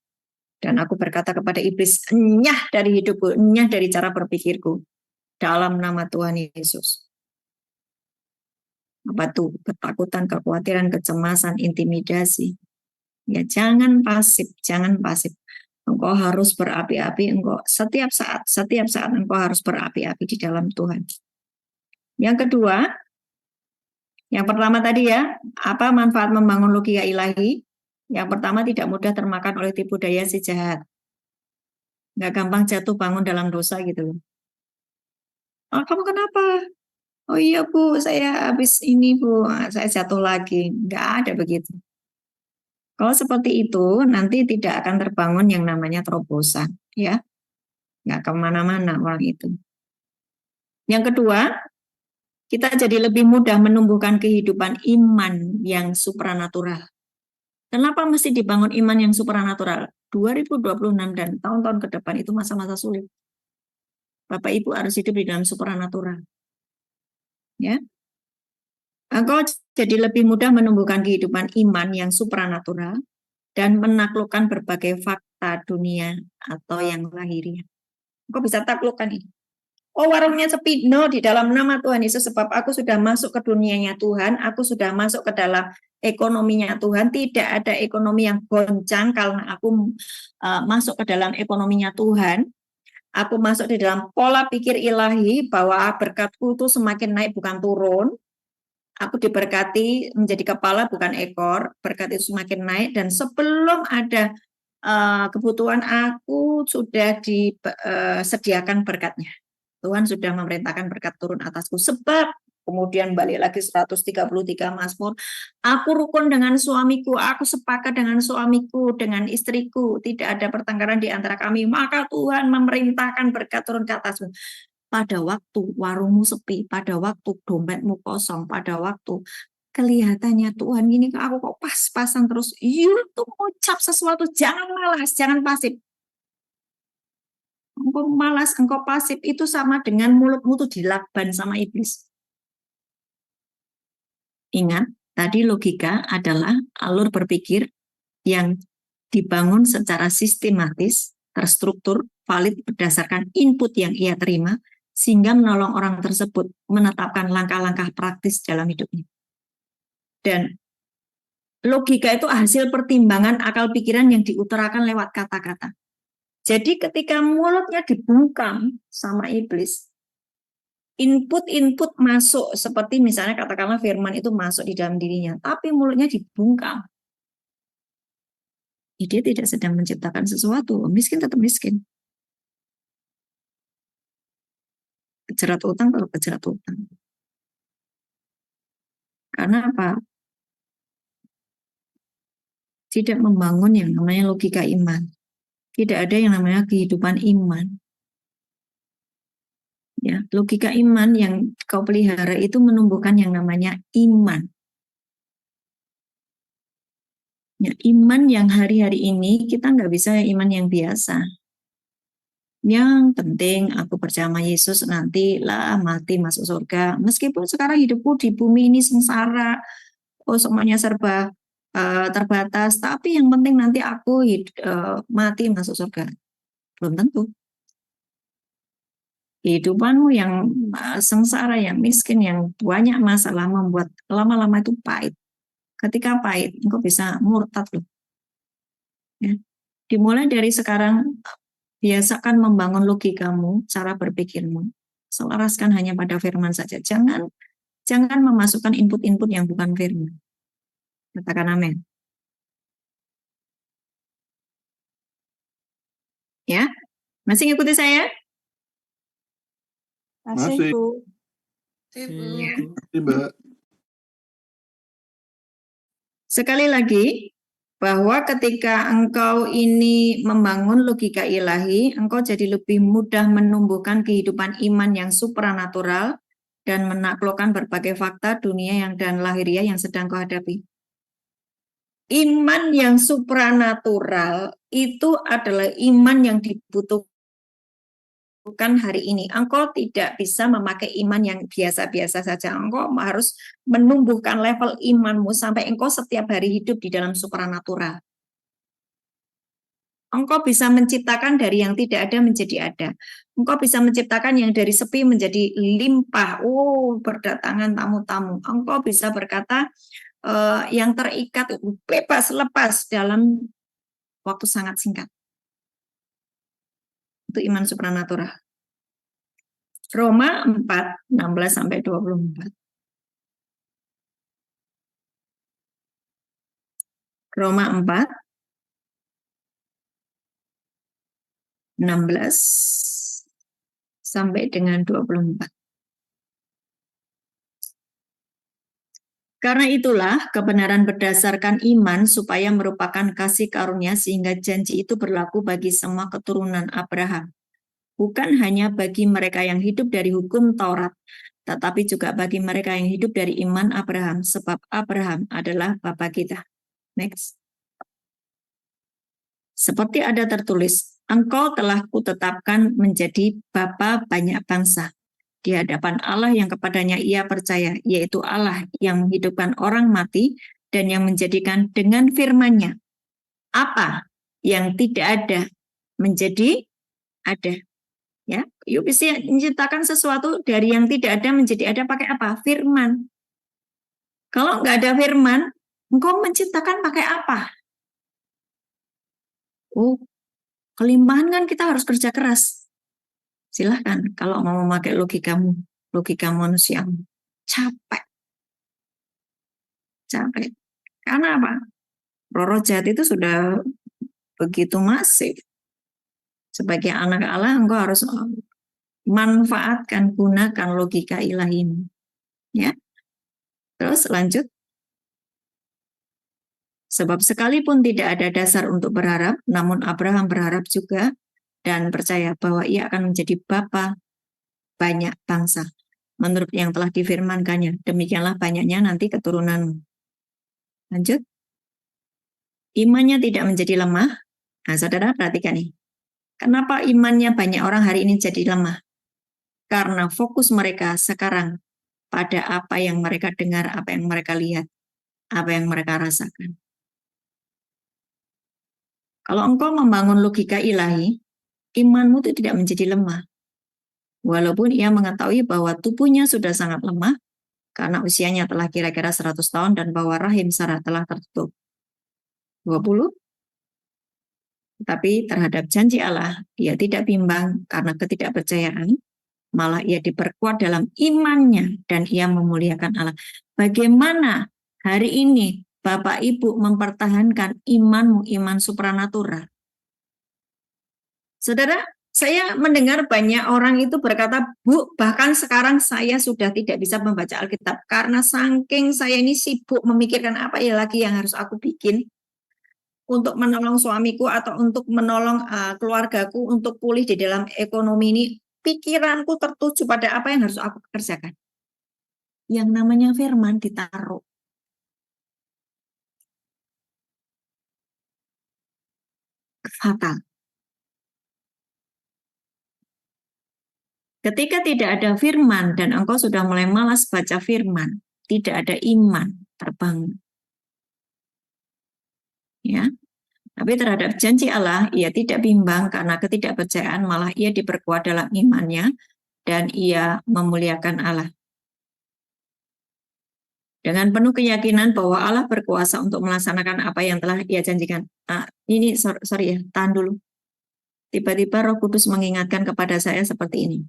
dan aku berkata kepada iblis, enyah dari hidupku, enyah dari cara berpikirku, dalam nama Tuhan Yesus. Apa tuh? Ketakutan, kekhawatiran, kecemasan, intimidasi. Ya jangan pasif, jangan pasif. Engkau harus berapi-api, engkau setiap saat engkau harus berapi-api di dalam Tuhan. Yang kedua, yang pertama tadi ya, apa manfaat membangun logika ilahi? Yang pertama, tidak mudah termakan oleh tipu daya si jahat. Nggak gampang jatuh bangun dalam dosa gitu loh. "Oh, kamu kenapa?" "Oh iya Bu, saya habis ini Bu, saya jatuh lagi." Nggak ada begitu. Kalau seperti itu, nanti tidak akan terbangun yang namanya terobosan, ya. Nggak kemana-mana orang itu. Yang kedua, kita jadi lebih mudah menumbuhkan kehidupan iman yang supranatural. Kenapa mesti dibangun iman yang supranatural? 2026 dan tahun-tahun ke depan itu masa-masa sulit. Bapak Ibu harus hidup di dalam supranatural. Ya, engkau jadi lebih mudah menumbuhkan kehidupan iman yang supranatural dan menaklukkan berbagai fakta dunia atau yang lahiriah. Engkau bisa taklukkan ini. Oh, warungnya sepi. No, di dalam nama Tuhan Yesus, sebab aku sudah masuk ke dunianya Tuhan, aku sudah masuk ke dalam ekonominya Tuhan. Tidak ada ekonomi yang goncang karena aku masuk ke dalam ekonominya Tuhan. Aku masuk di dalam pola pikir ilahi bahwa berkatku itu semakin naik bukan turun. Aku diberkati menjadi kepala bukan ekor. Berkat itu semakin naik dan sebelum ada kebutuhan aku sudah disediakan berkatnya. Tuhan sudah memerintahkan berkat turun atasku. Sebab, kemudian balik lagi 133 Mazmur, aku rukun dengan suamiku, aku sepakat dengan suamiku, dengan istriku, tidak ada pertengkaran di antara kami, maka Tuhan memerintahkan berkat turun ke atasmu. Pada waktu warungmu sepi, pada waktu dompetmu kosong, pada waktu kelihatannya Tuhan gini, aku kok pas-pasan terus, you tuh mengucap sesuatu, jangan malas, jangan pasif. Engkau malas, engkau pasif, itu sama dengan mulutmu tuh dilakban sama iblis. Ingat, tadi logika adalah alur berpikir yang dibangun secara sistematis, terstruktur, valid berdasarkan input yang ia terima, sehingga menolong orang tersebut menetapkan langkah-langkah praktis dalam hidupnya. Dan logika itu hasil pertimbangan akal pikiran yang diutarakan lewat kata-kata. Jadi ketika mulutnya dibungkam sama iblis, input-input masuk seperti misalnya katakanlah firman itu masuk di dalam dirinya, tapi mulutnya dibungkam. Dia tidak sedang menciptakan sesuatu, miskin tetap miskin. Kejerat utang tetap kejerat utang. Karena apa? Tidak membangun yang namanya logika iman. Tidak ada yang namanya kehidupan iman. Ya, logika iman yang kau pelihara itu menumbuhkan yang namanya iman. Ya, iman yang hari-hari ini kita nggak bisa iman yang biasa. Yang penting aku percaya sama Yesus, nanti lah mati masuk surga. Meskipun sekarang hidupku di bumi ini sengsara, semuanya serba terbatas, tapi yang penting nanti aku mati masuk surga. Belum tentu. Kehidupanmu yang sengsara, yang miskin, yang banyak masalah membuat lama-lama itu pahit. Ketika pahit, engkau bisa murtad loh. Ya. Dimulai dari sekarang, biasakan membangun logikamu, cara berpikirmu. Selaraskan hanya pada firman saja. Jangan memasukkan input-input yang bukan firman. Katakan amin. Ya, masih ngikuti saya?
Masih,
Bu.
Mbak.
Sekali lagi, bahwa ketika engkau ini membangun logika ilahi, engkau jadi lebih mudah menumbuhkan kehidupan iman yang supranatural dan menaklukkan berbagai fakta dunia yang dan lahiriah yang sedang kau hadapi. Iman yang supranatural itu adalah iman yang dibutuhkan hari ini. Engkau tidak bisa memakai iman yang biasa-biasa saja. Engkau harus menumbuhkan level imanmu sampai engkau setiap hari hidup di dalam supranatural. Engkau bisa menciptakan dari yang tidak ada menjadi ada. Engkau bisa menciptakan yang dari sepi menjadi limpah. Berdatangan tamu-tamu. Engkau bisa berkata yang terikat bebas lepas dalam waktu sangat singkat. Itu iman supranatural. Roma 4, 16-24. Roma 4, 16 sampai dengan 24. Karena itulah kebenaran berdasarkan iman supaya merupakan kasih karunia sehingga janji itu berlaku bagi semua keturunan Abraham. Bukan hanya bagi mereka yang hidup dari hukum Taurat, tetapi juga bagi mereka yang hidup dari iman Abraham, sebab Abraham adalah bapa kita. Next. Seperti ada tertulis, engkau telah kutetapkan menjadi bapa banyak bangsa di hadapan Allah yang kepadanya ia percaya, yaitu Allah yang menghidupkan orang mati dan yang menjadikan dengan firman-Nya apa yang tidak ada menjadi ada. Ya, yuk bisa menciptakan sesuatu dari yang tidak ada menjadi ada pakai apa? Firman. Kalau nggak ada firman, engkau menciptakan pakai apa? Oh, kelimpahan kan kita harus kerja keras. Silahkan kalau mau memakai logikamu, logika manusiamu. Capek. Karena apa? Roh jahat itu sudah begitu masif. Sebagai anak Allah, engkau harus manfaatkan, gunakan logika ilahimu. Ya. Terus lanjut. Sebab sekalipun tidak ada dasar untuk berharap, namun Abraham berharap juga dan percaya bahwa ia akan menjadi bapa banyak bangsa. Menurut yang telah difirmankannya, demikianlah banyaknya nanti keturunanmu. Lanjut. Imannya tidak menjadi lemah. Nah, saudara perhatikan nih. Kenapa imannya banyak orang hari ini jadi lemah? Karena fokus mereka sekarang pada apa yang mereka dengar, apa yang mereka lihat, apa yang mereka rasakan. Kalau engkau membangun logika ilahi, imanmu itu tidak menjadi lemah. Walaupun ia mengetahui bahwa tubuhnya sudah sangat lemah, karena usianya telah kira-kira 100 tahun dan bahwa rahim Sarah telah tertutup 20. Tetapi terhadap janji Allah, ia tidak bimbang karena ketidakpercayaan, malah ia diperkuat dalam imannya dan ia memuliakan Allah. Bagaimana hari ini Bapak Ibu mempertahankan imanmu, iman supranatural? Saudara, saya mendengar banyak orang itu berkata, Bu, bahkan sekarang saya sudah tidak bisa membaca Alkitab karena saking saya ini sibuk memikirkan apa ya lagi yang harus aku bikin untuk menolong suamiku atau untuk menolong keluargaku untuk pulih di dalam ekonomi ini. Pikiranku tertuju pada apa yang harus aku kerjakan. Yang namanya firman ditaruh. Fatal. Ketika tidak ada firman dan engkau sudah mulai malas baca firman, tidak ada iman terbangun. Ya, tapi terhadap janji Allah, ia tidak bimbang karena ketidakpercayaan, malah ia diperkuat dalam imannya dan ia memuliakan Allah. Dengan penuh keyakinan bahwa Allah berkuasa untuk melaksanakan apa yang telah ia janjikan. Ini sorry ya, tahan dulu. Tiba-tiba Roh Kudus mengingatkan kepada saya seperti ini.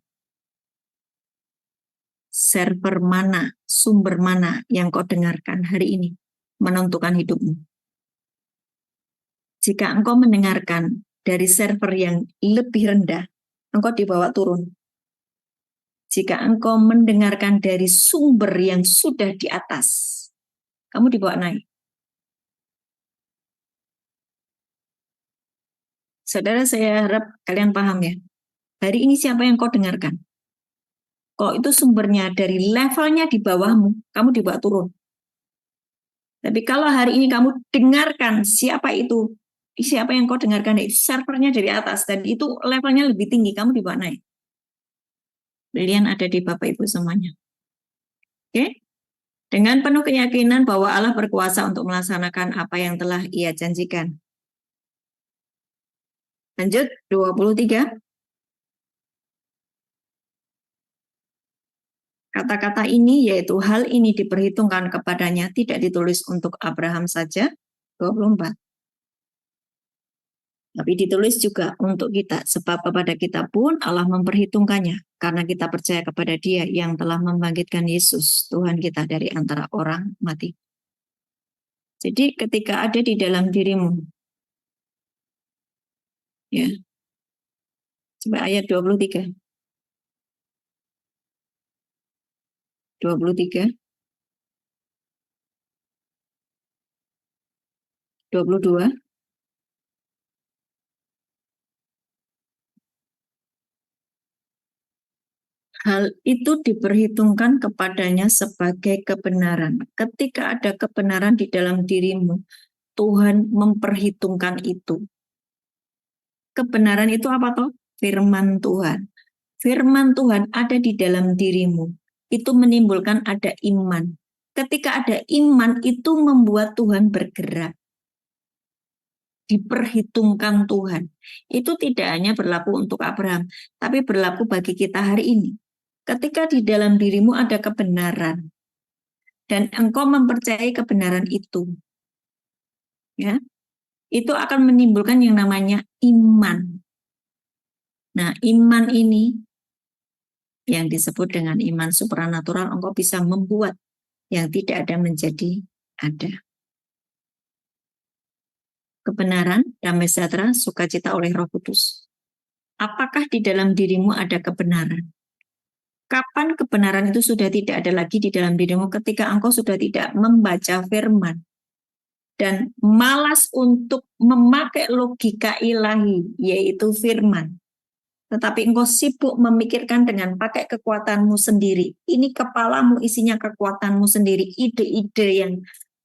Server mana, sumber mana yang kau dengarkan hari ini menentukan hidupmu. Jika engkau mendengarkan dari server yang lebih rendah, engkau dibawa turun. Jika engkau mendengarkan dari sumber yang sudah di atas, kamu dibawa naik. Saudara, saya harap kalian paham ya. Hari ini siapa yang kau dengarkan? Kalau itu sumbernya dari levelnya di bawahmu, kamu dibawa turun. Tapi kalau hari ini kamu dengarkan siapa itu, siapa yang kau dengarkan, itu servernya dari atas, dan itu levelnya lebih tinggi, kamu dibawa naik. Pilihan ada di Bapak Ibu semuanya. Oke? Dengan penuh keyakinan bahwa Allah berkuasa untuk melaksanakan apa yang telah Ia janjikan. Lanjut, 23. Kata-kata ini, yaitu hal ini diperhitungkan kepadanya, tidak ditulis untuk Abraham saja, 24. Tapi ditulis juga untuk kita, sebab kepada kita pun Allah memperhitungkannya, karena kita percaya kepada Dia yang telah membangkitkan Yesus, Tuhan kita dari antara orang mati. Jadi ketika ada di dalam dirimu, ya, coba ayat 23. 23. 22. Hal itu diperhitungkan kepadanya sebagai kebenaran. Ketika ada kebenaran di dalam dirimu, Tuhan memperhitungkan itu. Kebenaran itu apa toh? Firman Tuhan. Firman Tuhan ada di dalam dirimu. Itu menimbulkan ada iman. Ketika ada iman, itu membuat Tuhan bergerak. Diperhitungkan Tuhan. Itu tidak hanya berlaku untuk Abraham, tapi berlaku bagi kita hari ini. Ketika di dalam dirimu ada kebenaran, dan engkau mempercayai kebenaran itu, ya, itu akan menimbulkan yang namanya iman. Nah, iman ini yang disebut dengan iman supranatural, engkau bisa membuat yang tidak ada menjadi ada. Kebenaran, damai sejahtera, sukacita oleh Roh Kudus. Apakah di dalam dirimu ada kebenaran? Kapan kebenaran itu sudah tidak ada lagi di dalam dirimu? Ketika engkau sudah tidak membaca firman dan malas untuk memakai logika ilahi, yaitu firman. Tetapi engkau sibuk memikirkan dengan pakai kekuatanmu sendiri. Ini kepalamu isinya kekuatanmu sendiri, ide-ide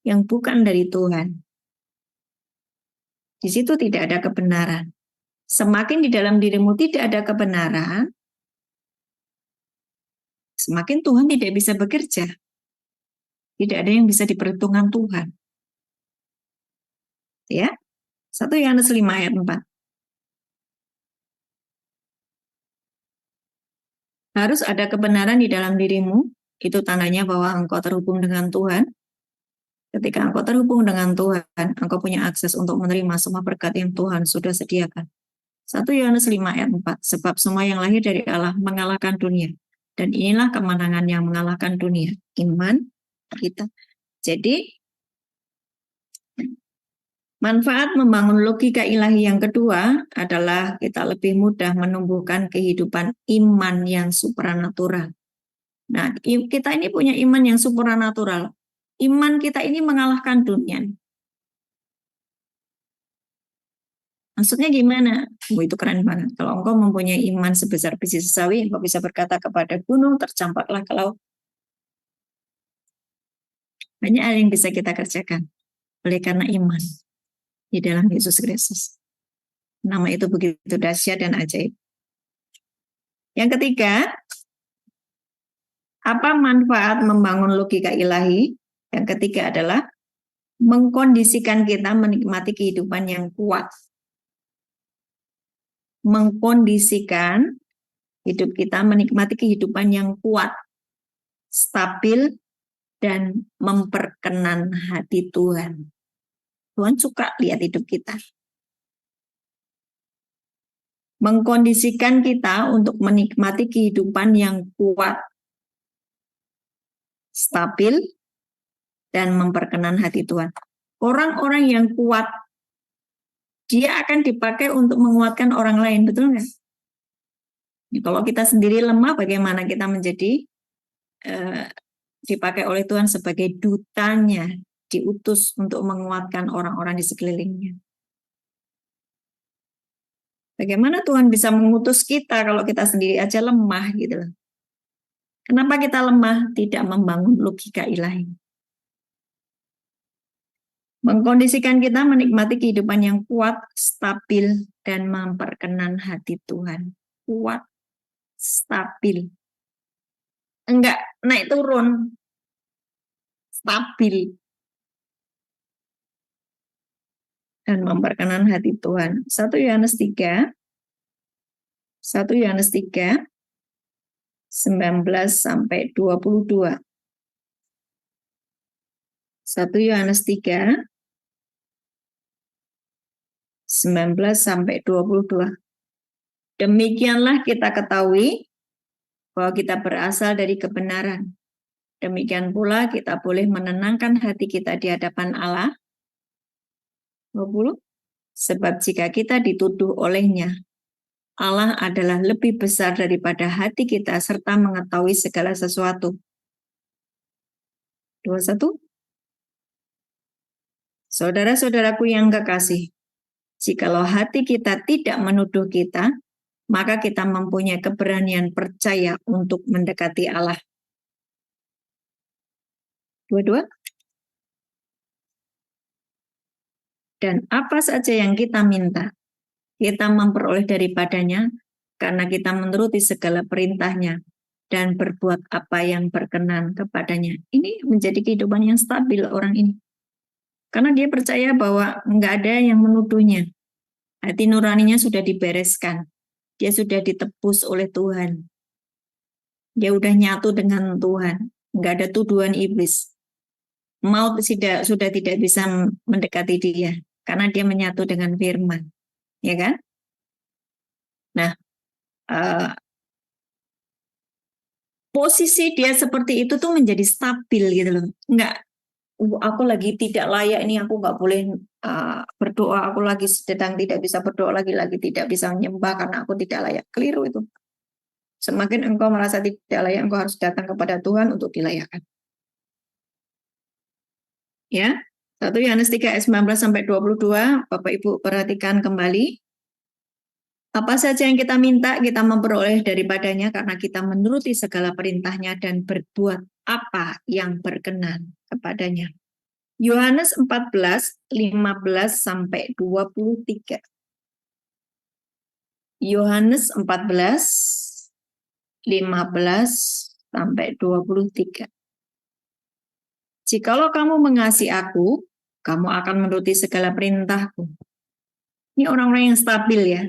yang bukan dari Tuhan. Di situ tidak ada kebenaran. Semakin di dalam dirimu tidak ada kebenaran, semakin Tuhan tidak bisa bekerja. Tidak ada yang bisa diperhitungkan Tuhan. Ya, 1 Yohanes 5 ayat 4. Harus ada kebenaran di dalam dirimu, itu tandanya bahwa engkau terhubung dengan Tuhan. Ketika engkau terhubung dengan Tuhan, engkau punya akses untuk menerima semua berkat yang Tuhan sudah sediakan. 1 Yohanes 5 ayat 4, sebab semua yang lahir dari Allah mengalahkan dunia. Dan inilah kemenangan yang mengalahkan dunia, iman kita. Jadi, manfaat membangun logika ilahi yang kedua adalah kita lebih mudah menumbuhkan kehidupan iman yang supranatural. Nah, kita ini punya iman yang supranatural. Iman kita ini mengalahkan dunia. Maksudnya gimana? Oh, itu keren banget. Kalau engkau mempunyai iman sebesar biji sesawi, engkau bisa berkata kepada gunung, tercampaklah ke laut. Banyak hal yang bisa kita kerjakan oleh karena iman di dalam Yesus Kristus. Nama itu begitu dahsyat dan ajaib. Yang ketiga, apa manfaat membangun logika ilahi? Yang ketiga adalah mengkondisikan kita menikmati kehidupan yang kuat. Mengkondisikan hidup kita menikmati kehidupan yang kuat, stabil, dan memperkenan hati Tuhan. Tuhan suka lihat hidup kita. Mengkondisikan kita untuk menikmati kehidupan yang kuat, stabil, dan memperkenan hati Tuhan. Orang-orang yang kuat, dia akan dipakai untuk menguatkan orang lain, betul nggak? Kalau kita sendiri lemah, bagaimana kita menjadi dipakai oleh Tuhan sebagai dutanya, diutus untuk menguatkan orang-orang di sekelilingnya. Bagaimana Tuhan bisa mengutus kita kalau kita sendiri aja lemah gitu loh. Kenapa kita lemah? Tidak membangun logika ilahi. Mengkondisikan kita menikmati kehidupan yang kuat, stabil, dan memperkenan hati Tuhan. Kuat, stabil. Enggak naik turun. Stabil. Dan memperkenan hati Tuhan. 1 Yohanes 3, 19 sampai 22. 1 Yohanes 3, 19 sampai 22. Demikianlah kita ketahui bahwa kita berasal dari kebenaran. Demikian pula kita boleh menenangkan hati kita di hadapan Allah. 20. Sebab jika kita dituduh olehnya, Allah adalah lebih besar daripada hati kita serta mengetahui segala sesuatu. 21. Saudara-saudaraku yang kekasih, jikalau hati kita tidak menuduh kita, maka kita mempunyai keberanian percaya untuk mendekati Allah. Dua-dua. Dan apa saja yang kita minta, kita memperoleh daripadanya karena kita menuruti segala perintahnya dan berbuat apa yang berkenan kepadanya. Ini menjadi kehidupan yang stabil orang ini. Karena dia percaya bahwa nggak ada yang menuduhnya. Hati nuraninya sudah dibereskan. Dia sudah ditebus oleh Tuhan. Dia udah nyatu dengan Tuhan. Nggak ada tuduhan iblis. Maut sudah tidak bisa mendekati dia. Karena dia menyatu dengan firman. Ya kan? Nah, posisi dia seperti itu tuh menjadi stabil gitu loh. Nggak, aku lagi tidak layak ini, aku nggak boleh berdoa, aku lagi sedang tidak bisa berdoa lagi tidak bisa menyembah karena aku tidak layak. Keliru itu. Semakin engkau merasa tidak layak, engkau harus datang kepada Tuhan untuk dilayakkan. Ya, 1 Yohanes 3 ayat 19 sampai 22, Bapak Ibu perhatikan kembali. Apa saja yang kita minta, kita memperoleh daripadanya karena kita menuruti segala perintahnya dan berbuat apa yang berkenan kepadanya. Yohanes 14, 15 sampai 23. Yohanes 14, 15 sampai 23. Jikalau kamu mengasihi aku, kamu akan menuruti segala perintahku. Ini orang-orang yang stabil ya.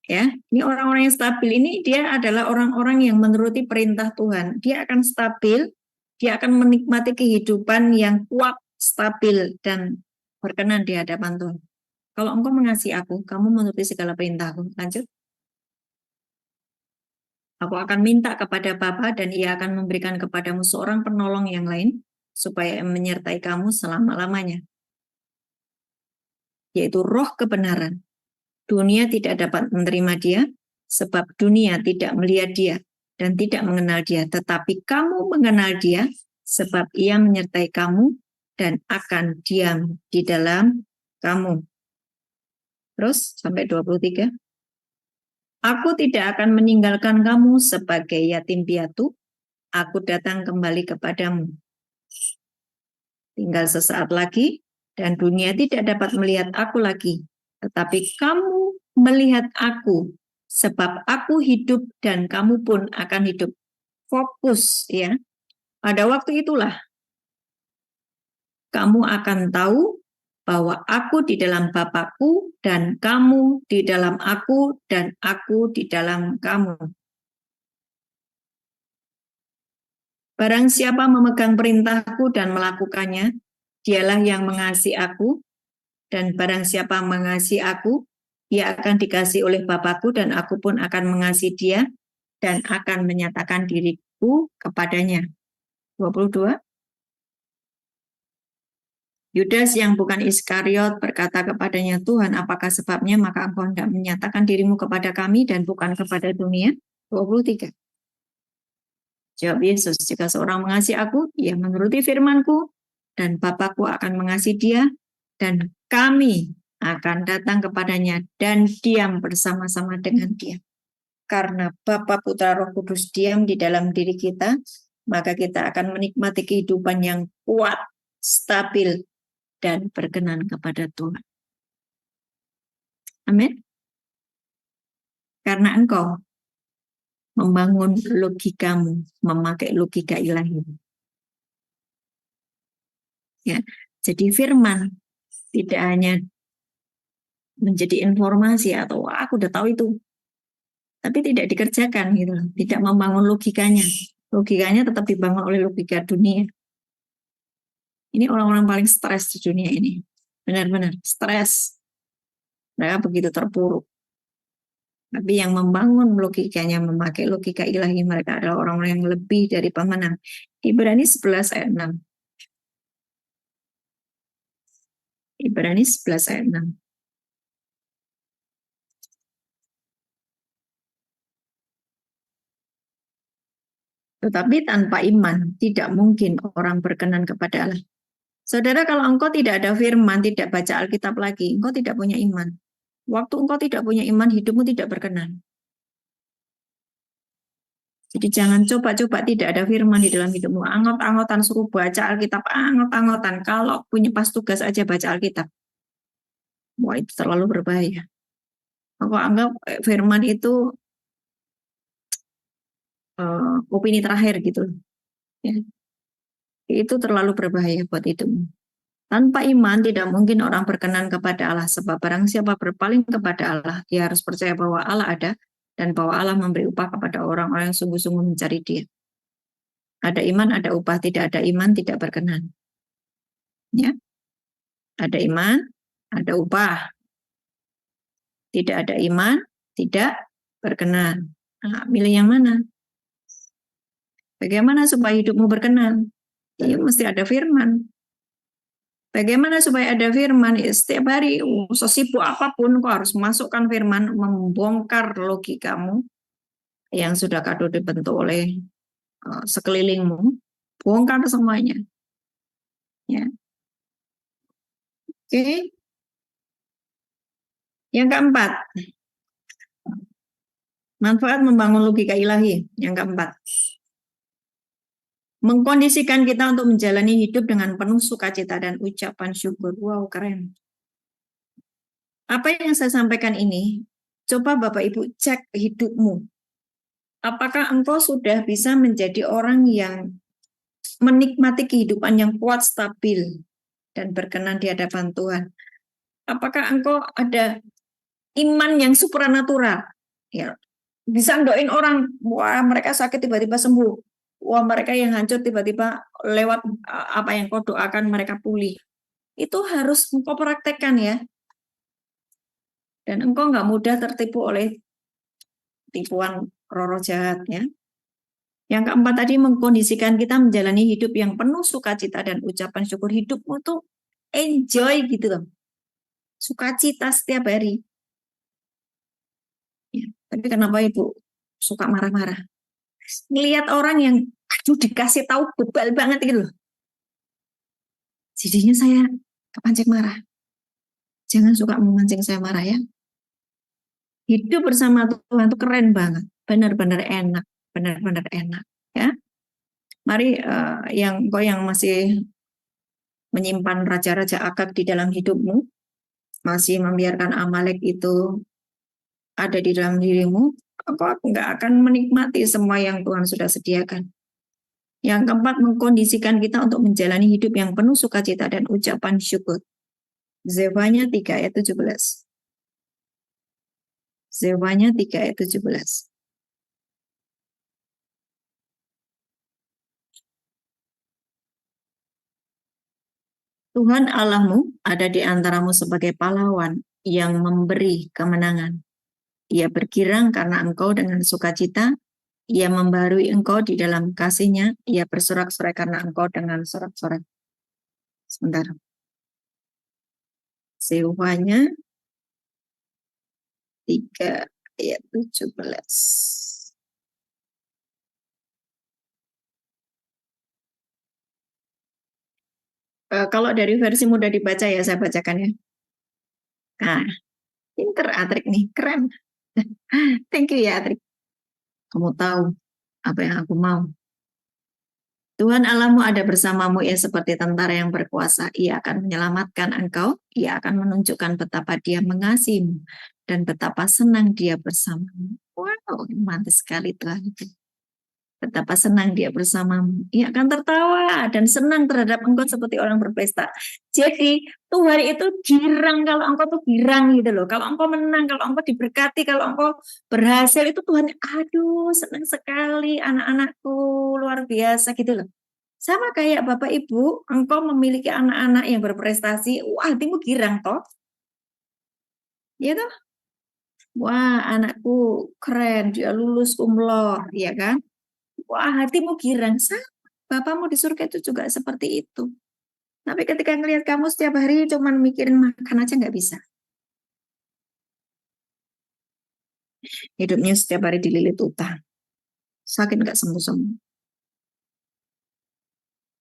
Ya, ini orang-orang yang stabil ini dia adalah orang-orang yang menuruti perintah Tuhan. Dia akan stabil, dia akan menikmati kehidupan yang kuat, stabil dan berkenan di hadapan Tuhan. Kalau engkau mengasihi aku, kamu menuruti segala perintahku. Lanjut. Aku akan minta kepada Bapa dan ia akan memberikan kepadamu seorang penolong yang lain supaya menyertai kamu selama-lamanya. Yaitu roh kebenaran. Dunia tidak dapat menerima dia, sebab dunia tidak melihat dia dan tidak mengenal dia. Tetapi kamu mengenal dia, sebab ia menyertai kamu dan akan diam di dalam kamu. Terus sampai 23. Aku tidak akan meninggalkan kamu sebagai yatim piatu. Aku datang kembali kepadamu. Tinggal sesaat lagi, dan dunia tidak dapat melihat aku lagi. Tetapi kamu melihat aku, sebab aku hidup dan kamu pun akan hidup. Fokus ya. Pada waktu itulah kamu akan tahu bahwa aku di dalam Bapakku dan kamu di dalam aku dan aku di dalam kamu. Barang siapa memegang perintahku dan melakukannya, dialah yang mengasihi aku. Dan barang siapa mengasihi aku, ia akan dikasihi oleh Bapakku dan aku pun akan mengasihi dia dan akan menyatakan diriku kepadanya. 22. Yudas yang bukan Iskariot berkata kepadanya, Tuhan, apakah sebabnya maka engkau hendak menyatakan dirimu kepada kami dan bukan kepada dunia? 23. Jawab Yesus, jika seorang mengasihi aku, ia menuruti firman-Ku dan Bapakku akan mengasihi dia dan kami akan datang kepadanya dan diam bersama-sama dengan dia. Karena Bapa, Putra, Roh Kudus diam di dalam diri kita, maka kita akan menikmati kehidupan yang kuat, stabil, dan berkenan kepada Tuhan. Amin. Karena engkau membangun logikamu, memakai logika ilahi. Ya, jadi firman tidak hanya menjadi informasi atau aku udah tahu itu, tapi tidak dikerjakan gitu, tidak membangun logikanya. Logikanya tetap dibangun oleh logika dunia. Ini orang-orang paling stres di dunia ini, benar-benar stres. Mereka begitu terpuruk. Tapi yang membangun logikanya, memakai logika ilahi, mereka adalah orang-orang yang lebih dari pemenang. Ibrani 11 ayat 6. Ibrani 11 ayat 6. Tetapi tanpa iman tidak mungkin orang berkenan kepada Allah. Saudara, kalau engkau tidak ada firman, tidak baca Alkitab lagi, engkau tidak punya iman. Waktu engkau tidak punya iman, hidupmu tidak berkenan. Jadi jangan coba-coba tidak ada firman di dalam hidupmu. Angot-angotan suruh baca Alkitab, angot-angotan. Kalau punya pas tugas aja baca Alkitab. Wah, itu terlalu berbahaya. Aku anggap firman itu opini terakhir gitu. Ya. Itu terlalu berbahaya buat hidupmu. Tanpa iman tidak mungkin orang berkenan kepada Allah. Sebab barang siapa berpaling kepada Allah, dia harus percaya bahwa Allah ada dan bahwa Allah memberi upah kepada orang-orang yang sungguh-sungguh mencari Dia. Ada iman, ada upah. Tidak ada iman, tidak berkenan. Ya, ada iman, ada upah. Tidak ada iman, tidak berkenan. Nah, milih yang mana? Bagaimana supaya hidupmu berkenan? Ya, mesti ada firman. Bagaimana supaya ada firman? Ya, setiap hari, sesibuk apapun, kau harus masukkan firman, membongkar logikamu yang sudah kadung dibentuk oleh sekelilingmu, bongkar semuanya. Ya. Oke. Yang keempat, manfaat membangun logika ilahi. Yang keempat, mengkondisikan kita untuk menjalani hidup dengan penuh sukacita dan ucapan syukur. Wow, keren. Apa yang saya sampaikan ini, coba Bapak Ibu cek hidupmu. Apakah engkau sudah bisa menjadi orang yang menikmati kehidupan yang kuat, stabil, dan berkenan di hadapan Tuhan? Apakah engkau ada iman yang supranatural? Ya, bisa ndoain orang, wah mereka sakit tiba-tiba sembuh. Wah mereka yang hancur tiba-tiba lewat apa yang kau doakan mereka pulih. Itu harus engkau praktekkan ya. Dan engkau nggak mudah tertipu oleh tipuan roh jahat ya. Yang keempat tadi mengkondisikan kita menjalani hidup yang penuh sukacita dan ucapan syukur. Hidupmu tuh enjoy gitu loh. Sukacita setiap hari. Ya, tapi kenapa Ibu suka marah-marah? Ngelihat orang yang aduh dikasih tahu bebal banget gitu loh. Jadinya saya kepancing marah. Jangan suka memancing saya marah ya. Hidup bersama Tuhan itu keren banget. Benar-benar enak. Benar-benar enak. Ya. Mari yang masih menyimpan raja-raja Agag di dalam hidupmu, masih membiarkan Amalek itu ada di dalam dirimu, kau nggak akan menikmati semua yang Tuhan sudah sediakan. Yang keempat, mengkondisikan kita untuk menjalani hidup yang penuh sukacita dan ucapan syukur. Zefanya 3 ayat 17. Zefanya 3 ayat 17. Tuhan Allahmu ada di antaramu sebagai pahlawan yang memberi kemenangan. Ia bergirang karena engkau dengan sukacita. Ia membarui engkau di dalam kasih-Nya. Ia bersorak-sorai karena engkau dengan sorak-sorai. Sebentar. Zefanya 3 ayat 17. Kalau dari versi mudah dibaca ya saya bacakan ya. Nah, pinter Atrik nih, keren. Thank you ya Atrik. Kamu tahu apa yang aku mau. Tuhan Allahmu ada bersamamu, ia seperti tentara yang berkuasa. Ia akan menyelamatkan engkau, ia akan menunjukkan betapa dia mengasihimu dan betapa senang dia bersamamu. Wow, mantap sekali Tuhan. Betapa senang dia bersamamu. Ia akan tertawa dan senang terhadap engkau seperti orang berpesta. Jadi Tuhan itu girang kalau engkau tuh girang gitu loh. Kalau engkau menang, kalau engkau diberkati, kalau engkau berhasil itu Tuhan, aduh senang sekali anak-anakku, luar biasa gitu loh. Sama kayak Bapak Ibu, engkau memiliki anak-anak yang berprestasi, wah hatimu girang toh. Ya toh? Wah anakku keren, dia lulus cum laude, ya kan? Wah, hatimu girang. Bapakmu di surga itu juga seperti itu. Tapi ketika ngelihat kamu setiap hari cuma mikirin makan aja nggak bisa. Hidupnya setiap hari dililit utang. Sakit nggak sembuh-sembuh.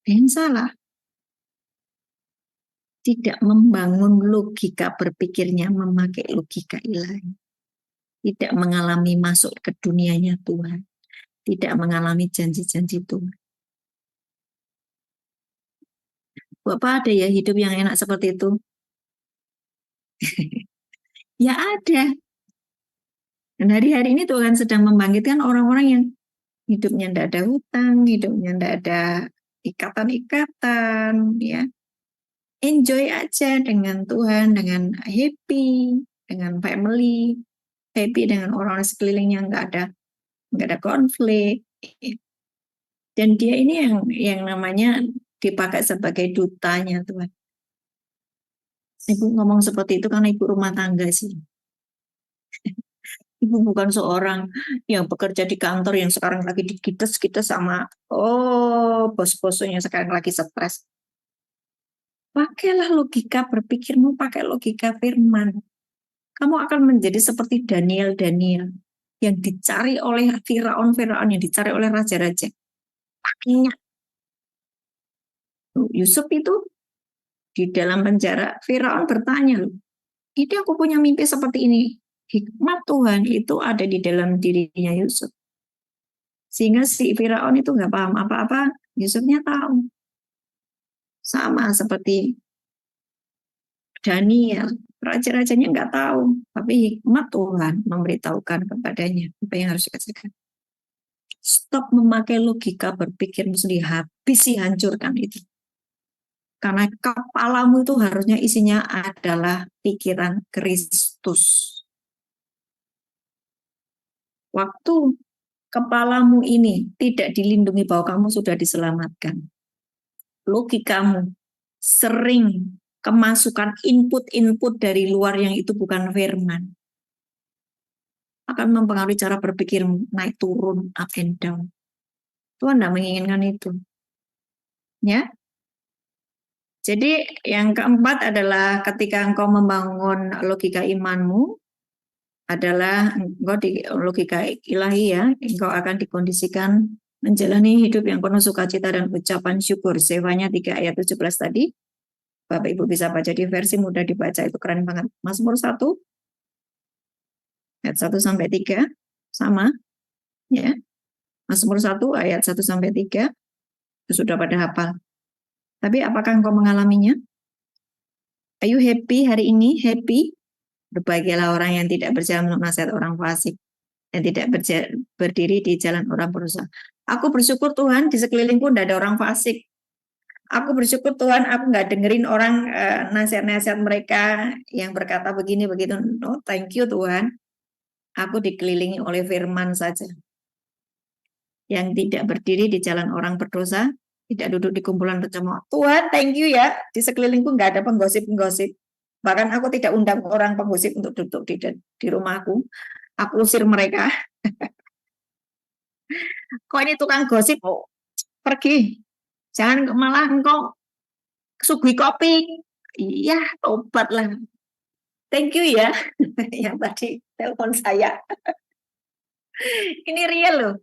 Yang salah. tidak membangun logika berpikirnya memakai logika ilahi. Tidak mengalami masuk ke dunianya Tuhan. Tidak mengalami janji-janji Tuhan. Bapak ada ya hidup yang enak seperti itu? Ya ada. Dan hari-hari ini Tuhan sedang membangkitkan orang-orang yang hidupnya tidak ada hutang, hidupnya tidak ada ikatan-ikatan, ya. Enjoy aja dengan Tuhan, dengan happy, dengan family, happy dengan orang sekelilingnya, nggak ada konflik. Dan dia ini yang namanya dipakai sebagai dutanya Tuhan. Ibu ngomong seperti itu karena ibu rumah tangga sih. Ibu bukan seorang yang bekerja di kantor yang sekarang lagi digites-gites sama bos-bosnya yang sekarang lagi stres. Pakailah logika berpikirmu, pakai logika firman. Kamu akan menjadi seperti Daniel yang dicari oleh Firaun, yang dicari oleh raja-raja. Pakainya. Yusuf itu di dalam penjara, Firaun bertanya, ini aku punya mimpi seperti ini. Hikmat Tuhan itu ada di dalam dirinya Yusuf. Sehingga si Firaun itu nggak paham apa-apa, Yusufnya tahu. Sama seperti Daniel, raja-rajanya nggak tahu, tapi hikmat Tuhan memberitahukan kepadanya apa yang harus dikerjakan. Stop memakai logika berpikirmu sendiri, habisi, hancurkan itu. Karena kepalamu itu harusnya isinya adalah pikiran Kristus. Waktu kepalamu ini tidak dilindungi bahwa kamu sudah diselamatkan, logikamu sering kemasukan input-input dari luar yang itu bukan firman, akan mempengaruhi cara berpikirmu, naik turun, up and down. Tuhan tidak menginginkan itu. Ya. Jadi yang keempat adalah ketika engkau membangun logika imanmu, adalah engkau di logika ilahi ya, engkau akan dikondisikan menjalani hidup yang penuh sukacita dan ucapan syukur. Sefanya 3 ayat 17 tadi. Bapak Ibu bisa baca di versi mudah dibaca, itu keren banget. Mazmur 1 ayat 1 sampai 3 sama ya. Mazmur 1 ayat 1 sampai 3 itu sudah pada hafal. Tapi apakah engkau mengalaminya? Are you happy hari ini? Happy? Berbahagialah orang yang tidak berjalan menurut nasihat orang fasik dan tidak berdiri di jalan orang berusaha. Aku bersyukur Tuhan di sekelilingku tidak ada orang fasik. Aku bersyukur Tuhan aku nggak dengerin orang nasihat-nasihat mereka yang berkata begini begitu. No, thank you Tuhan. Aku dikelilingi oleh firman saja. Yang tidak berdiri di jalan orang berdosa, tidak duduk di kumpulan pencemooh. Tuhan, thank you ya. Di sekelilingku nggak ada penggosip-penggosip. Bahkan aku tidak undang orang penggosip untuk duduk di rumahku. Aku usir mereka. Kok ini tukang gosip? Oh, pergi. Jangan malah engkau sugih kopi. Iya, tobatlah. Thank you ya. Yang tadi telepon saya. Ini real loh.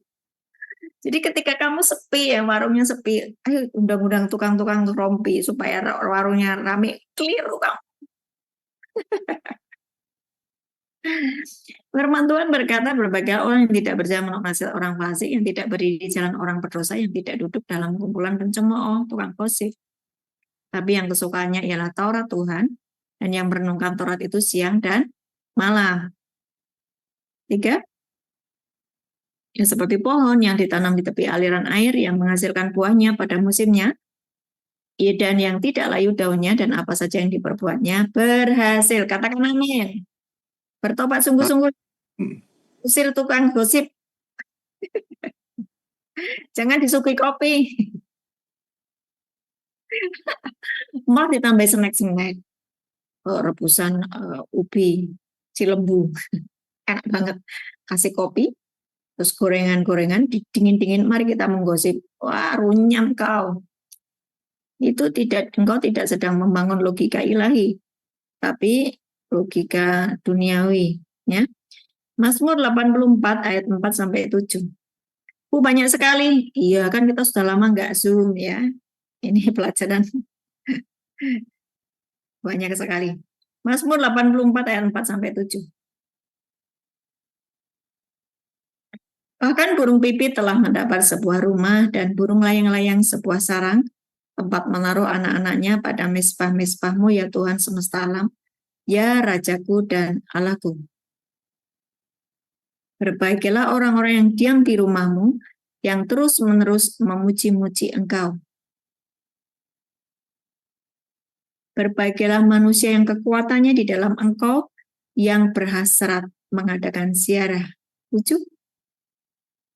Jadi ketika kamu sepi ya, warungnya sepi, ayo undang-undang tukang-tukang rompi supaya warungnya rame. Keliru kamu. Firman Tuhan berkata berbagai orang yang tidak berjalan menurut nasihat orang fasik, yang tidak berdiri di jalan orang berdosa, yang tidak duduk dalam kumpulan pencemooh, tukang gosip. Tapi yang kesukaannya ialah Taurat Tuhan, dan yang merenungkan Taurat itu siang dan malam. 3. Ya seperti pohon yang ditanam di tepi aliran air yang menghasilkan buahnya pada musimnya, dan yang tidak layu daunnya dan apa saja yang diperbuatnya berhasil. Katakan amin. Bertobat sungguh-sungguh. Usir tukang gosip. Jangan disuguhi kopi. Mau ditambah snack-snack. Rebusan ubi, cilembu. Enak banget. Kasih kopi, terus gorengan-gorengan, dingin-dingin, mari kita menggosip. Wah, runyam kau. Itu engkau tidak sedang membangun logika ilahi, tapi logika duniawi. Ya. Mazmur 84 ayat 4 sampai 7. Banyak sekali. Iya kan kita sudah lama nggak Zoom ya. Ini pelajaran Banyak sekali. Mazmur 84 ayat 4 sampai 7. Bahkan burung pipit telah mendapat sebuah rumah dan burung layang-layang sebuah sarang, tempat menaruh anak-anaknya pada mezbah-mezbahmu ya Tuhan semesta alam, ya Rajaku dan Allahku. Berbahagialah orang-orang yang diam di rumahmu, yang terus-menerus memuji-muji Engkau. Berbahagialah manusia yang kekuatannya di dalam Engkau, yang berhasrat mengadakan ziarah. 7.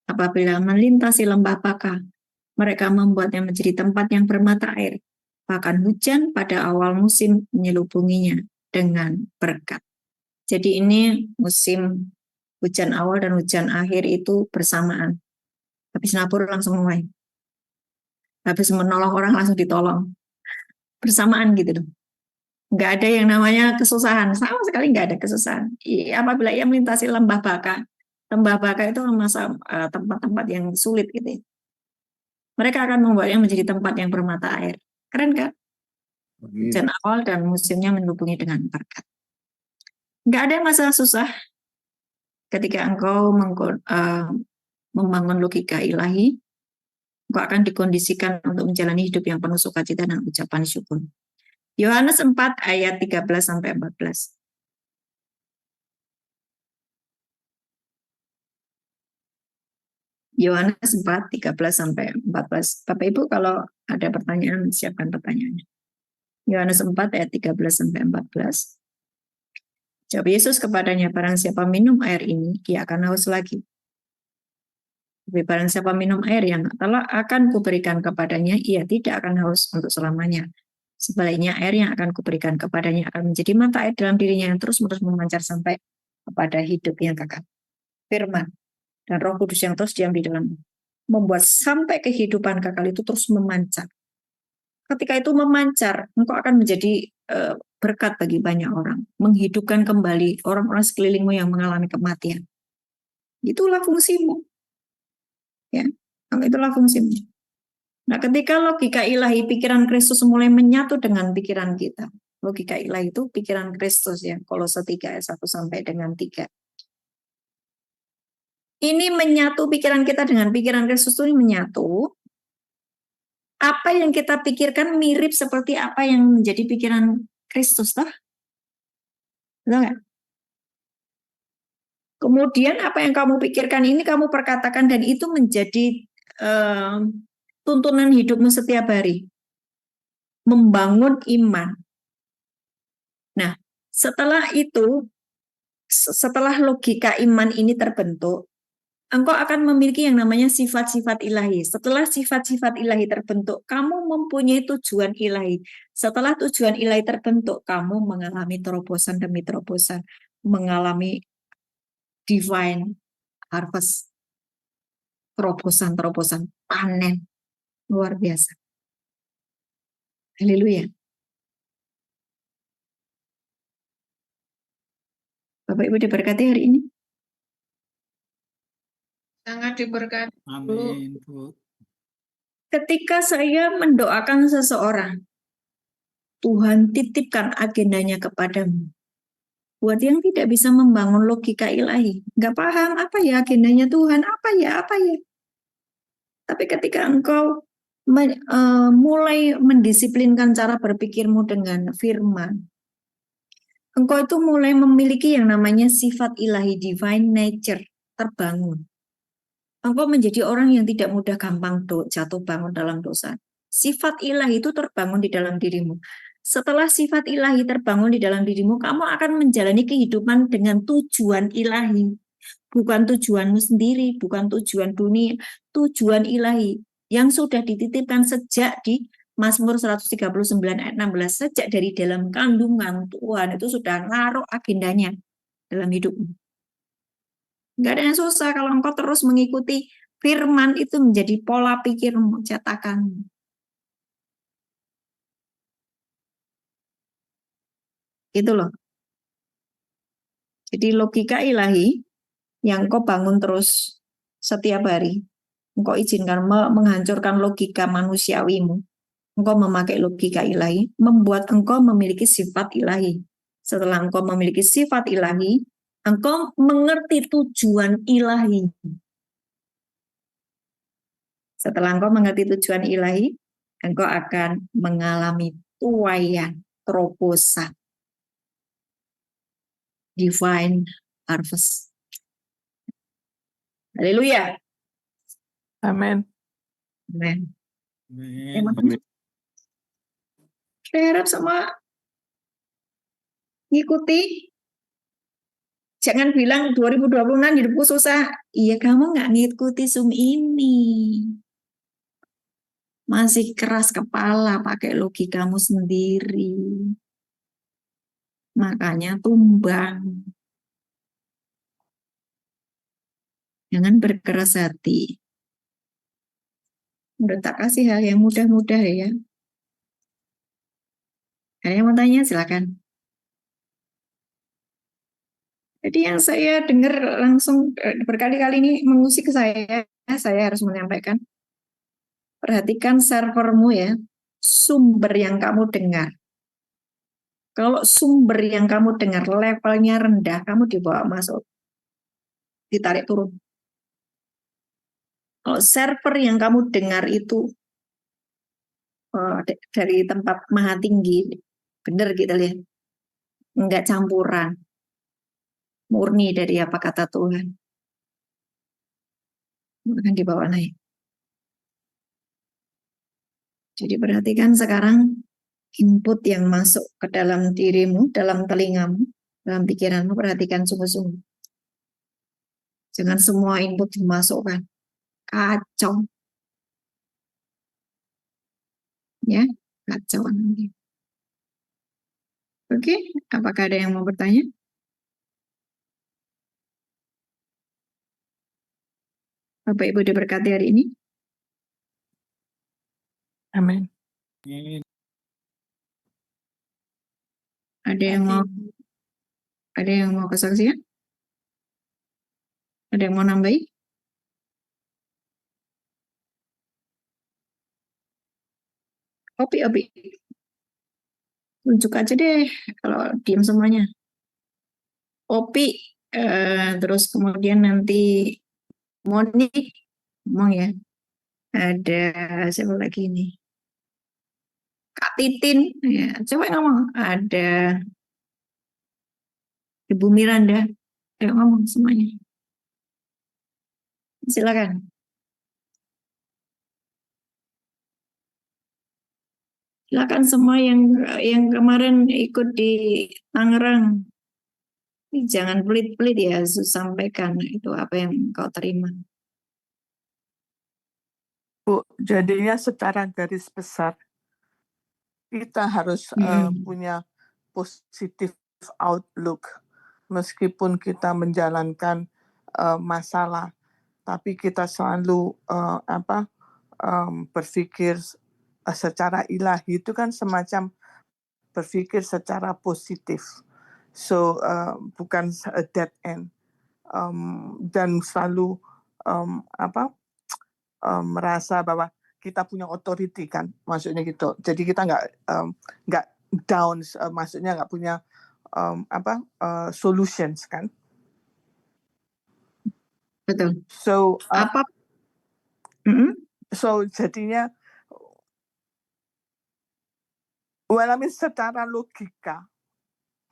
Apabila melintasi lembah Baka, mereka membuatnya menjadi tempat yang bermata air. Bahkan hujan pada awal musim menyelubunginya dengan berkat. Jadi ini musim hujan awal dan hujan akhir itu bersamaan. Habis nabur langsung mulai. Habis menolong orang langsung ditolong. Bersamaan gitu loh. Nggak ada yang namanya kesusahan. Sama sekali nggak ada kesusahan. Apabila ia melintasi lembah Baka. Lembah Baka itu masa tempat-tempat yang sulit gitu. Mereka akan membuatnya menjadi tempat yang bermata air. Keren kan? Hujan awal dan musimnya menghubungi dengan berkat. Nggak ada masalah susah ketika engkau membangun logika ilahi, engkau akan dikondisikan untuk menjalani hidup yang penuh sukacita dan ucapan syukur. Yohanes 4 ayat 13-14. Yohanes 4, 13-14. Bapak Ibu kalau ada pertanyaan, siapkan pertanyaannya. Yohanes 4 ayat 13-14. Jawab Yesus kepadanya, barang siapa minum air ini, dia akan haus lagi. Tapi barang siapa minum air yang telah akan kuberikan kepadanya, ia tidak akan haus untuk selamanya. Sebaliknya, air yang akan kuberikan kepadanya akan menjadi mata air dalam dirinya yang terus-menerus memancar sampai kepada hidup yang kekal. Firman dan Roh Kudus yang terus diam di dalamnya, membuat sampai kehidupan kekal itu terus memancar. Ketika itu memancar, engkau akan menjadi berkat bagi banyak orang, menghidupkan kembali orang-orang sekelilingmu yang mengalami kematian. Itulah fungsimu. Ya, itulah fungsimu. Nah, ketika logika ilahi pikiran Kristus mulai menyatu dengan pikiran kita. Logika ilahi itu pikiran Kristus ya, Kolose 3 ayat 1 sampai dengan 3. Ini menyatu pikiran kita dengan pikiran Kristus itu menyatu. Apa yang kita pikirkan mirip seperti apa yang menjadi pikiran Kristus, toh? Betul nggak? Kemudian apa yang kamu pikirkan ini kamu perkatakan dan itu menjadi tuntunan hidupmu setiap hari. Membangun iman. Nah, setelah itu, setelah logika iman ini terbentuk, engkau akan memiliki yang namanya sifat-sifat ilahi. Setelah sifat-sifat ilahi terbentuk, kamu mempunyai tujuan ilahi. Setelah tujuan ilahi terbentuk, kamu mengalami terobosan demi terobosan, mengalami divine harvest, terobosan-terobosan panen luar biasa. Haleluya. Bapak Ibu diberkati hari ini.
Sangat diberkati.
Amin, Bu.
Ketika saya mendoakan seseorang, Tuhan titipkan agendanya kepadamu. Buat yang tidak bisa membangun logika ilahi, nggak paham apa ya agendanya Tuhan, apa ya. Tapi ketika engkau mulai mendisiplinkan cara berpikirmu dengan firman, engkau itu mulai memiliki yang namanya sifat ilahi, divine nature, terbangun. Engkau menjadi orang yang tidak mudah gampang jatuh bangun dalam dosa. Sifat ilahi itu terbangun di dalam dirimu. Setelah sifat ilahi terbangun di dalam dirimu, kamu akan menjalani kehidupan dengan tujuan ilahi. Bukan tujuanmu sendiri, bukan tujuan dunia, tujuan ilahi yang sudah dititipkan sejak di Mazmur 139 ayat 16. Sejak dari dalam kandungan Tuhan itu sudah naruh agendanya dalam hidupmu. Nggak ada yang susah kalau engkau terus mengikuti firman itu menjadi pola pikirmu, cetakanmu. Gitu loh. Jadi logika ilahi yang engkau bangun terus setiap hari, engkau izinkan menghancurkan logika manusiawimu. engkau memakai logika ilahi, membuat engkau memiliki sifat ilahi. Setelah engkau memiliki sifat ilahi, engkau mengerti tujuan ilahi. Setelah engkau mengerti tujuan ilahi, engkau akan mengalami tuaian, terobosan, divine harvest. Haleluya.
Amin.
Amen.
Amin.
Saya harap semua ngikuti. Jangan bilang 2026 hidupku susah. Iya, kamu nggak ngikuti Zoom ini. Masih keras kepala pakai logikamu sendiri. Makanya tumbang. Jangan berkeras hati. Udah tak kasih hal yang mudah-mudah ya. Ada yang mau tanya? Silakan. Jadi yang saya dengar langsung berkali-kali ini mengusik saya harus menyampaikan. Perhatikan servermu ya, sumber yang kamu dengar. Kalau sumber yang kamu dengar levelnya rendah, kamu dibawa masuk, ditarik turun. Kalau server yang kamu dengar itu dari tempat maha tinggi, benar gitu lihat, enggak campuran, murni dari apa kata Tuhan, akan dibawa naik. Jadi perhatikan sekarang input yang masuk ke dalam dirimu, dalam telingamu, dalam pikiranmu, perhatikan sungguh-sungguh. Jangan semua input dimasukkan. Kacau. Ya, kacau nanti. Oke, apakah ada yang mau bertanya? Bapak Ibu diberkati hari ini?
Amin.
Ada yang mau kesaksian? Ada yang mau nambahi? Opi. Tunjuk aja deh kalau diam semuanya. Opi, terus kemudian nanti Moni ngomong ya. Ada siapa lagi nih? Kak Titin, ya, coba ngomong. Ada Ibu Miranda, ayo ngomong semuanya. Silakan. Silakan semua yang kemarin ikut di Tangerang. Jangan pelit-pelit ya, sampaikan itu apa yang kau terima.
Bu, jadinya secara garis besar kita harus punya positif outlook. Meskipun kita menjalankan masalah, tapi kita selalu berpikir secara ilahi, itu kan semacam berpikir secara positif. So bukan a dead end. Dan selalu merasa bahwa kita punya authority kan, maksudnya gitu. Jadi kita nggak down, maksudnya nggak punya solutions kan.
Betul.
So
apa?
So jadinya, secara logika,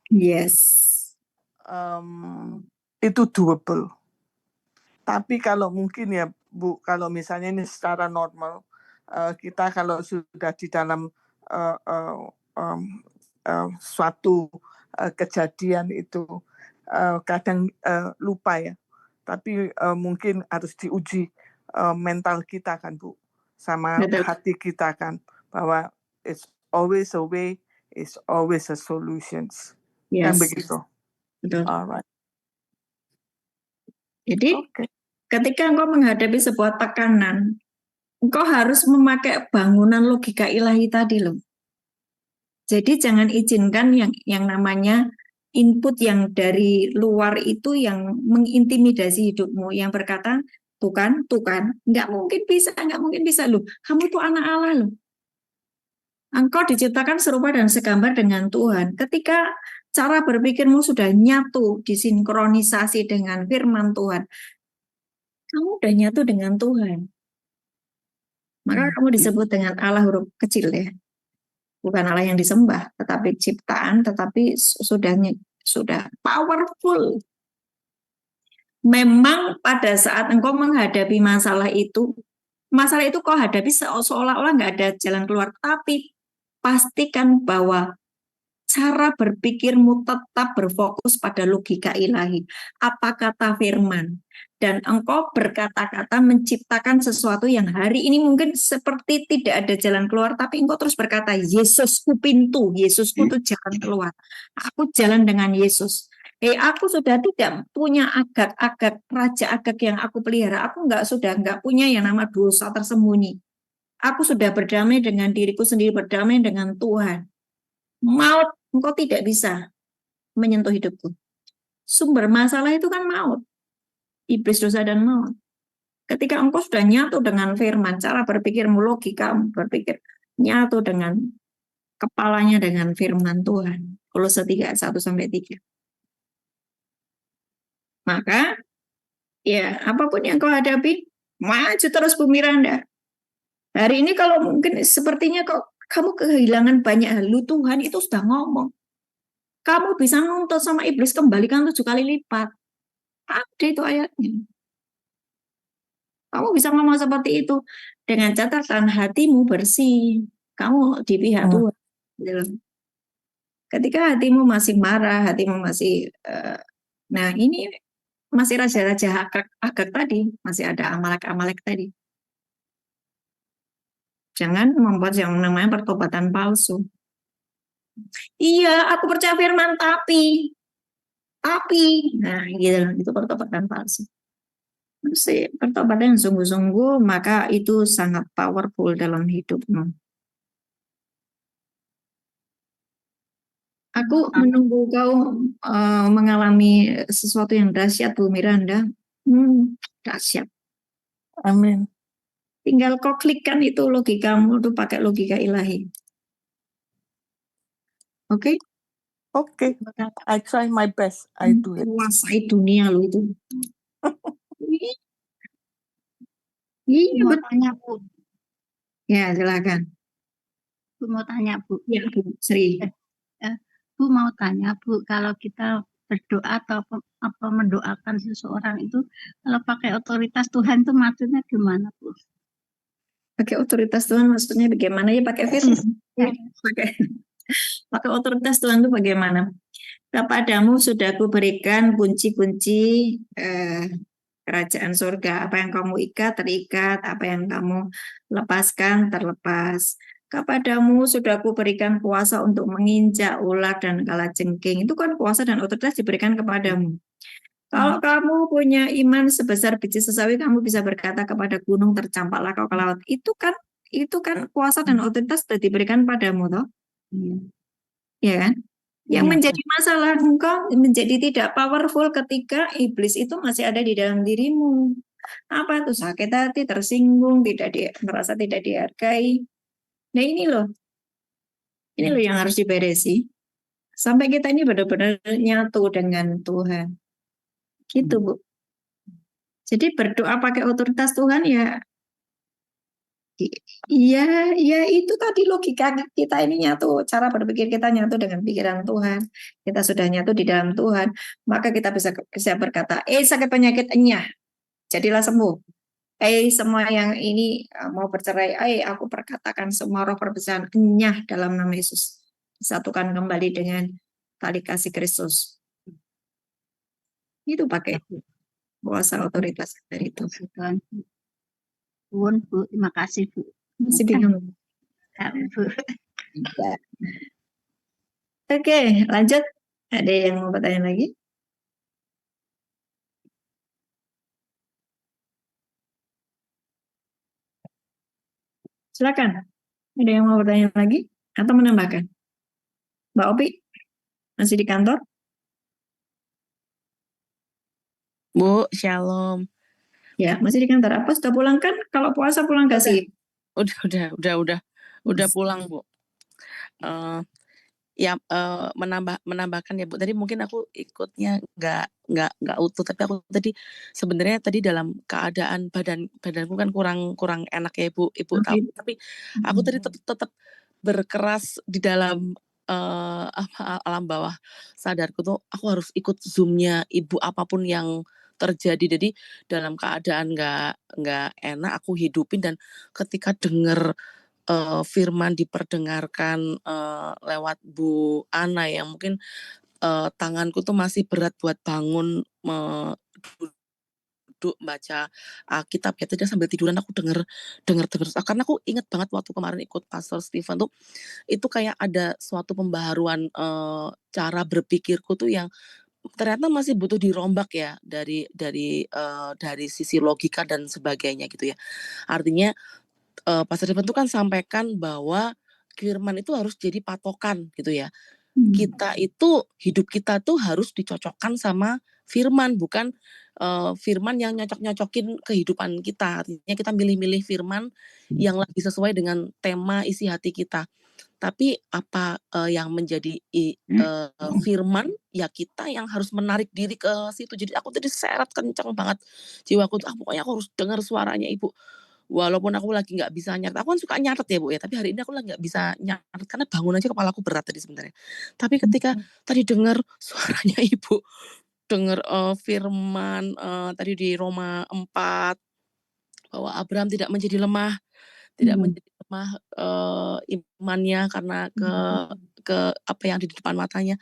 yes,
itu doable. Tapi kalau mungkin ya Bu, kalau misalnya ini secara normal, kita kalau sudah di dalam suatu kejadian itu kadang lupa ya. Tapi mungkin harus diuji mental kita kan Bu, sama hati kita kan, bahwa it's always a way, it's always a solutions.
Yes.
Kan begitu.
Betul.
Alright.
Jadi ketika engkau menghadapi sebuah tekanan, engkau harus memakai bangunan logika ilahi tadi loh. Jadi jangan izinkan yang namanya input yang dari luar itu yang mengintimidasi hidupmu, yang berkata, tuh kan, nggak mungkin bisa loh. Kamu tuh anak Allah loh. Engkau diciptakan serupa dan segambar dengan Tuhan. Ketika cara berpikirmu sudah nyatu, disinkronisasi dengan firman Tuhan, kamu udah nyatu dengan Tuhan. Maka kamu disebut dengan Allah huruf kecil ya. Bukan Allah yang disembah, tetapi ciptaan, tetapi sudah powerful. Memang pada saat engkau menghadapi masalah itu kau hadapi seolah-olah nggak ada jalan keluar. Tapi pastikan bahwa cara berpikirmu tetap berfokus pada logika ilahi. Apa kata firman? Dan engkau berkata-kata menciptakan sesuatu yang hari ini mungkin seperti tidak ada jalan keluar, tapi engkau terus berkata, Yesusku pintu, Yesusku itu jalan keluar. Aku jalan dengan Yesus. Aku sudah tidak punya agak-agak, raja agak yang aku pelihara. Aku sudah nggak punya yang nama dosa tersembunyi. Aku sudah berdamai dengan diriku sendiri, berdamai dengan Tuhan. Maut, engkau tidak bisa menyentuh hidupku. Sumber masalah itu kan maut. Iblis, dosa, dan maut. Ketika engkau sudah nyatu dengan firman, cara berpikirmu, logika berpikir, nyatu dengan kepalanya dengan firman Tuhan. Kolose 3, 1-3. Maka, ya apapun yang kau hadapi, maju terus Bu Miranda. Hari ini kalau mungkin sepertinya kok kamu kehilangan banyak hal, Tuhan itu sudah ngomong. Kamu bisa nuntut sama iblis, kembalikan 7 kali lipat. Ada itu ayatnya. Kamu bisa ngomong seperti itu dengan catatan hatimu bersih. Kamu di pihak Tuhan. Ketika hatimu masih marah, hatimu masih, nah ini masih raja-raja agak tadi, masih ada amalek-amalek tadi. Jangan membuat yang namanya pertobatan palsu. Iya, aku percaya firman tapi, nah gitu, itu pertobatan palsu. Pertobatan yang sungguh-sungguh, maka itu sangat powerful dalam hidupmu. Aku menunggu kau mengalami sesuatu yang dahsyat, Bu Miranda. Dahsyat.
Amin.
Tinggal kau klikkan itu logikamu tuh pakai logika ilahi. Oke?
Oke. I try my best. I do it.
Kuasai dunia lo itu. Iya,
Mau
betul.
tanya Bu,
Ya, silakan.
Bu mau tanya Bu.
Ya, Bu Sri.
Bu mau tanya Bu, kalau kita berdoa atau apa mendoakan seseorang itu, kalau pakai otoritas Tuhan itu maksudnya gimana Bu?
Pakai otoritas Tuhan maksudnya bagaimana? Ya pakai firman. Pakai otoritas Tuhan itu bagaimana? Kepadamu sudah kuberikan kunci-kunci kerajaan surga. Apa yang kamu ikat, terikat. Apa yang kamu lepaskan, terlepas. Kepadamu sudah kuberikan kuasa untuk menginjak ular dan kalajengking. Itu kan kuasa dan otoritas diberikan kepadamu. Kalau kamu punya iman sebesar biji sesawi, kamu bisa berkata kepada gunung, tercampaklah kau ke laut. Itu kan kuasa dan otoritas sudah diberikan padamu, toh? Ya kan? Yang menjadi masalah engkau menjadi tidak powerful ketika iblis itu masih ada di dalam dirimu. Apa itu? Sakit hati, tersinggung, merasa tidak dihargai. Nah ini loh yang harus diberesi. Sampai kita ini benar-benar nyatu dengan Tuhan. Gitu Bu. Jadi berdoa pakai otoritas Tuhan ya itu tadi logika kita ini nyatu, cara berpikir kita nyatu dengan pikiran Tuhan. Kita sudah nyatu di dalam Tuhan, maka kita bisa berkata, sakit penyakit enyah, jadilah sembuh. Semua yang ini mau bercerai, aku perkatakan semua roh perpecahan enyah dalam nama Yesus. Disatukan kembali dengan tali kasih Kristus. Itu pakai kuasa otoritas dari Tuhan.
Bu, terima kasih Bu.
Masih bingung.
Bu.
Oke, lanjut. Ada yang mau bertanya lagi? Silakan. Ada yang mau bertanya lagi atau menambahkan? Mbak Opi, masih di kantor?
Bu, shalom.
Ya, masih di kantor. Apa sudah pulang kan? Kalau puasa pulang gak sih?
Udah pulang, Bu. menambahkan ya Bu, tadi mungkin aku ikutnya nggak utuh, tapi aku sebenarnya tadi dalam keadaan badanku kan kurang enak ya Ibu tahu, tapi aku tadi tetap berkeras di dalam alam bawah sadarku tuh aku harus ikut Zoom-nya Ibu apapun yang terjadi. Jadi dalam keadaan nggak enak aku hidupin, dan ketika denger firman diperdengarkan lewat Bu Ana yang mungkin tanganku tuh masih berat buat bangun duduk baca Alkitab ya, tidak sambil tiduran aku denger karena aku inget banget waktu kemarin ikut Pastor Stephen tuh itu kayak ada suatu pembaharuan cara berpikirku tuh yang ternyata masih butuh dirombak ya dari sisi logika dan sebagainya gitu ya. Artinya Pastor Stephen itu kan sampaikan bahwa firman itu harus jadi patokan gitu ya. Kita itu hidup kita tuh harus dicocokkan sama firman, bukan firman yang nyocok-nyocokin kehidupan kita. Artinya kita milih-milih firman yang lebih sesuai dengan tema isi hati kita. Tapi apa yang menjadi firman ya kita yang harus menarik diri ke situ. Jadi aku tadi seret kencang banget jiwaku tuh, pokoknya aku harus dengar suaranya Ibu. Walaupun aku lagi nggak bisa nyatet, aku kan suka nyatet ya Bu ya, tapi hari ini aku lagi nggak bisa nyatet karena bangun aja kepalaku berat tadi sebenarnya. Tapi ketika tadi dengar suaranya Ibu, dengar firman tadi di Roma 4 bahwa Abraham tidak menjadi lemah imannya karena ke apa yang di depan matanya.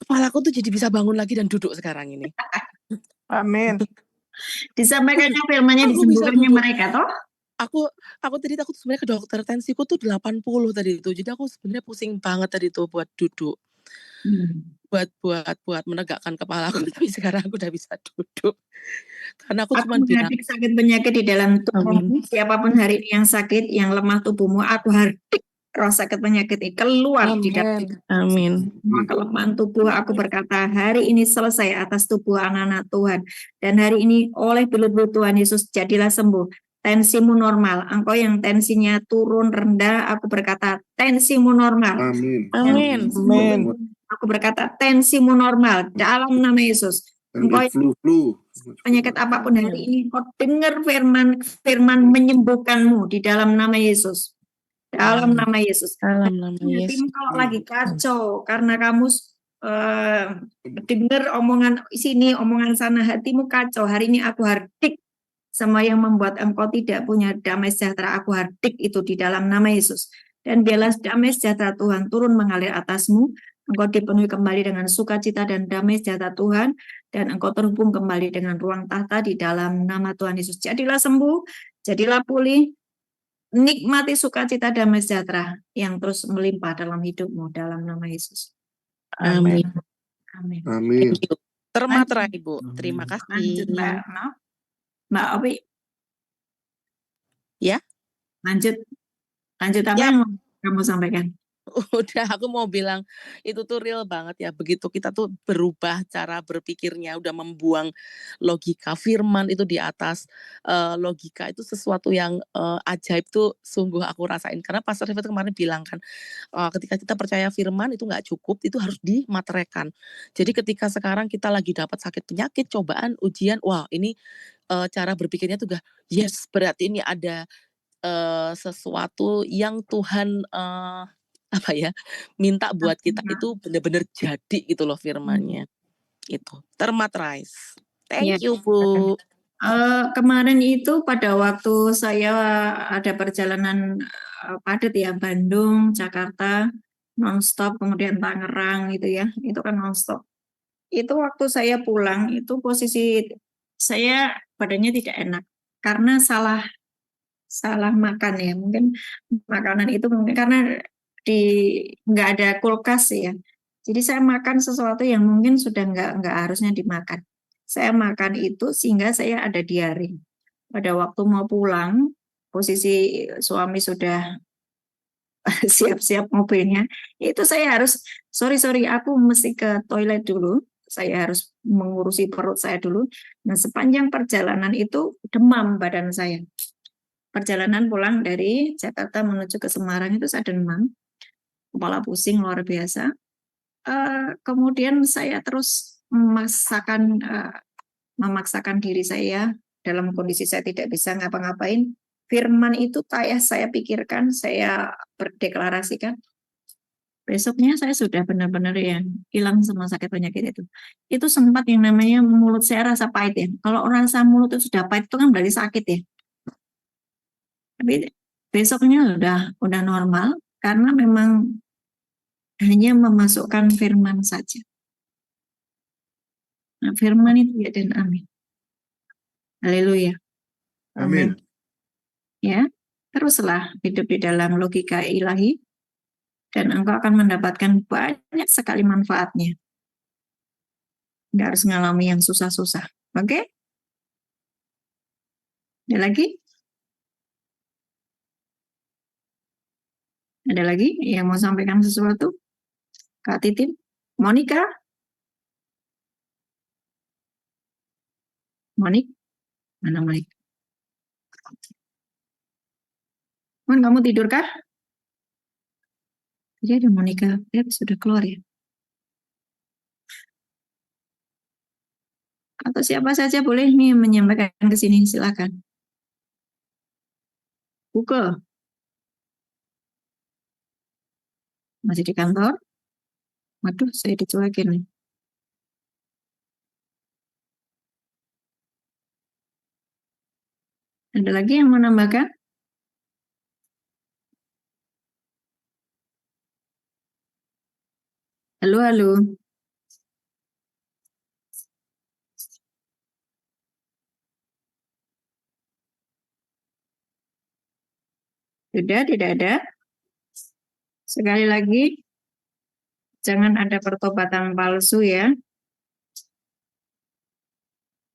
Kepalaku tuh jadi bisa bangun lagi dan duduk sekarang ini.
Amin.
Disampaikannya firmannya,
Aku bisa
disembuhkannya
duduk.
mereka toh.
Aku tadi takut sebenarnya ke dokter, tensiku tuh 80 tadi itu. Jadi aku sebenarnya pusing banget tadi tuh buat duduk. Buat menegakkan kepalaku, tapi sekarang aku udah bisa duduk. Karena aku cuma bilang,
menghardik sakit penyakit di dalam tubuhmu. Siapapun hari ini yang sakit, yang lemah tubuhmu, aku hardik roh sakit penyakit ini keluar di dalam
amin.
semua kelemahan tubuh. Aku berkata hari ini selesai atas tubuh anak-anak Tuhan, dan hari ini oleh belut-belut Tuhan Yesus jadilah sembuh. Tensimu normal. Engkau yang tensinya turun rendah, aku berkata tensimu normal.
Amin.
Aku berkata tensimu normal dalam nama Yesus. Engkau penyakit apapun hari ini, kau dengar firman menyembuhkanmu di dalam nama Yesus. Dalam nama Yesus.
Dalam nama Yesus.
Hatimu kalau lagi kacau karena kamu dengar omongan sini, omongan sana, hatimu kacau. Hari ini aku hardik semua yang membuat engkau tidak punya damai sejahtera. Aku hardik itu di dalam nama Yesus. Dan biarlah damai sejahtera Tuhan turun mengalir atasmu. Engkau dipenuhi kembali dengan sukacita dan damai sejahtera Tuhan, dan engkau terhubung kembali dengan ruang tahta di dalam nama Tuhan Yesus. Jadilah sembuh, jadilah pulih, nikmati sukacita damai sejahtera yang terus melimpah dalam hidupmu dalam nama Yesus.
Amin.
Amin.
Amin.
Termaterai Ibu. Terima kasih.
Lanjut Mbak Opi.
Ya.
Lanjut apa
Ya.
yang kamu sampaikan?
Udah, aku mau bilang itu tuh real banget ya. Begitu kita tuh berubah cara berpikirnya, udah membuang logika, firman itu di atas logika, itu sesuatu yang ajaib tuh sungguh aku rasain. Karena Pastor Rifat kemarin bilang kan, ketika kita percaya firman itu nggak cukup, itu harus dimateraikan. Jadi ketika sekarang kita lagi dapat sakit penyakit, cobaan, ujian, wah ini cara berpikirnya tuh yes, berarti ini ada sesuatu yang Tuhan minta buat kita itu benar-benar jadi gitu loh firmannya. Itu termaterize. Thank you Bu.
Kemarin itu pada waktu saya ada perjalanan padat ya, Bandung, Jakarta, nonstop, kemudian Tangerang gitu ya, itu kan nonstop. Itu waktu saya pulang itu posisi saya badannya tidak enak karena salah makan ya, mungkin makanan itu mungkin karena nggak ada kulkas ya. Jadi saya makan sesuatu yang mungkin sudah nggak harusnya dimakan. Saya makan itu sehingga saya ada diare. Pada waktu mau pulang, posisi suami sudah siap-siap mobilnya, itu saya harus sorry aku mesti ke toilet dulu. Saya harus mengurusi perut saya dulu. Nah, sepanjang perjalanan itu demam badan saya. Perjalanan pulang dari Jakarta menuju ke Semarang itu saya demam. kepala pusing luar biasa. Kemudian saya terus memaksakan diri saya dalam kondisi saya tidak bisa ngapa-ngapain. Firman itu saya pikirkan, saya berdeklarasikan. Besoknya saya sudah benar-benar yang hilang semua sakit penyakit itu. Itu sempat yang namanya mulut saya rasa pahit ya. Kalau orang rasa mulut itu sudah pahit itu kan berarti sakit ya. Tapi besoknya udah normal karena memang hanya memasukkan firman saja. Nah, firman itu ya dan amin. Haleluya.
Amin.
Ya, teruslah hidup di dalam logika ilahi dan engkau akan mendapatkan banyak sekali manfaatnya. Nggak harus ngalami yang susah-susah. Oke? Ada lagi? Ada lagi yang mau sampaikan sesuatu? Kak Titin? Monica? Monik? Mana Monik? Mon, kamu tidur kah? Jadi ada Monica. Ya, sudah keluar ya? Atau siapa saja boleh nih menyampaikan ke sini, silakan. Google. Masih di kantor? Waduh, saya dicuekin nih. Ada lagi yang mau nambahkan? Halo, halo. Sudah, tidak ada. Sekali lagi, jangan ada pertobatan palsu ya.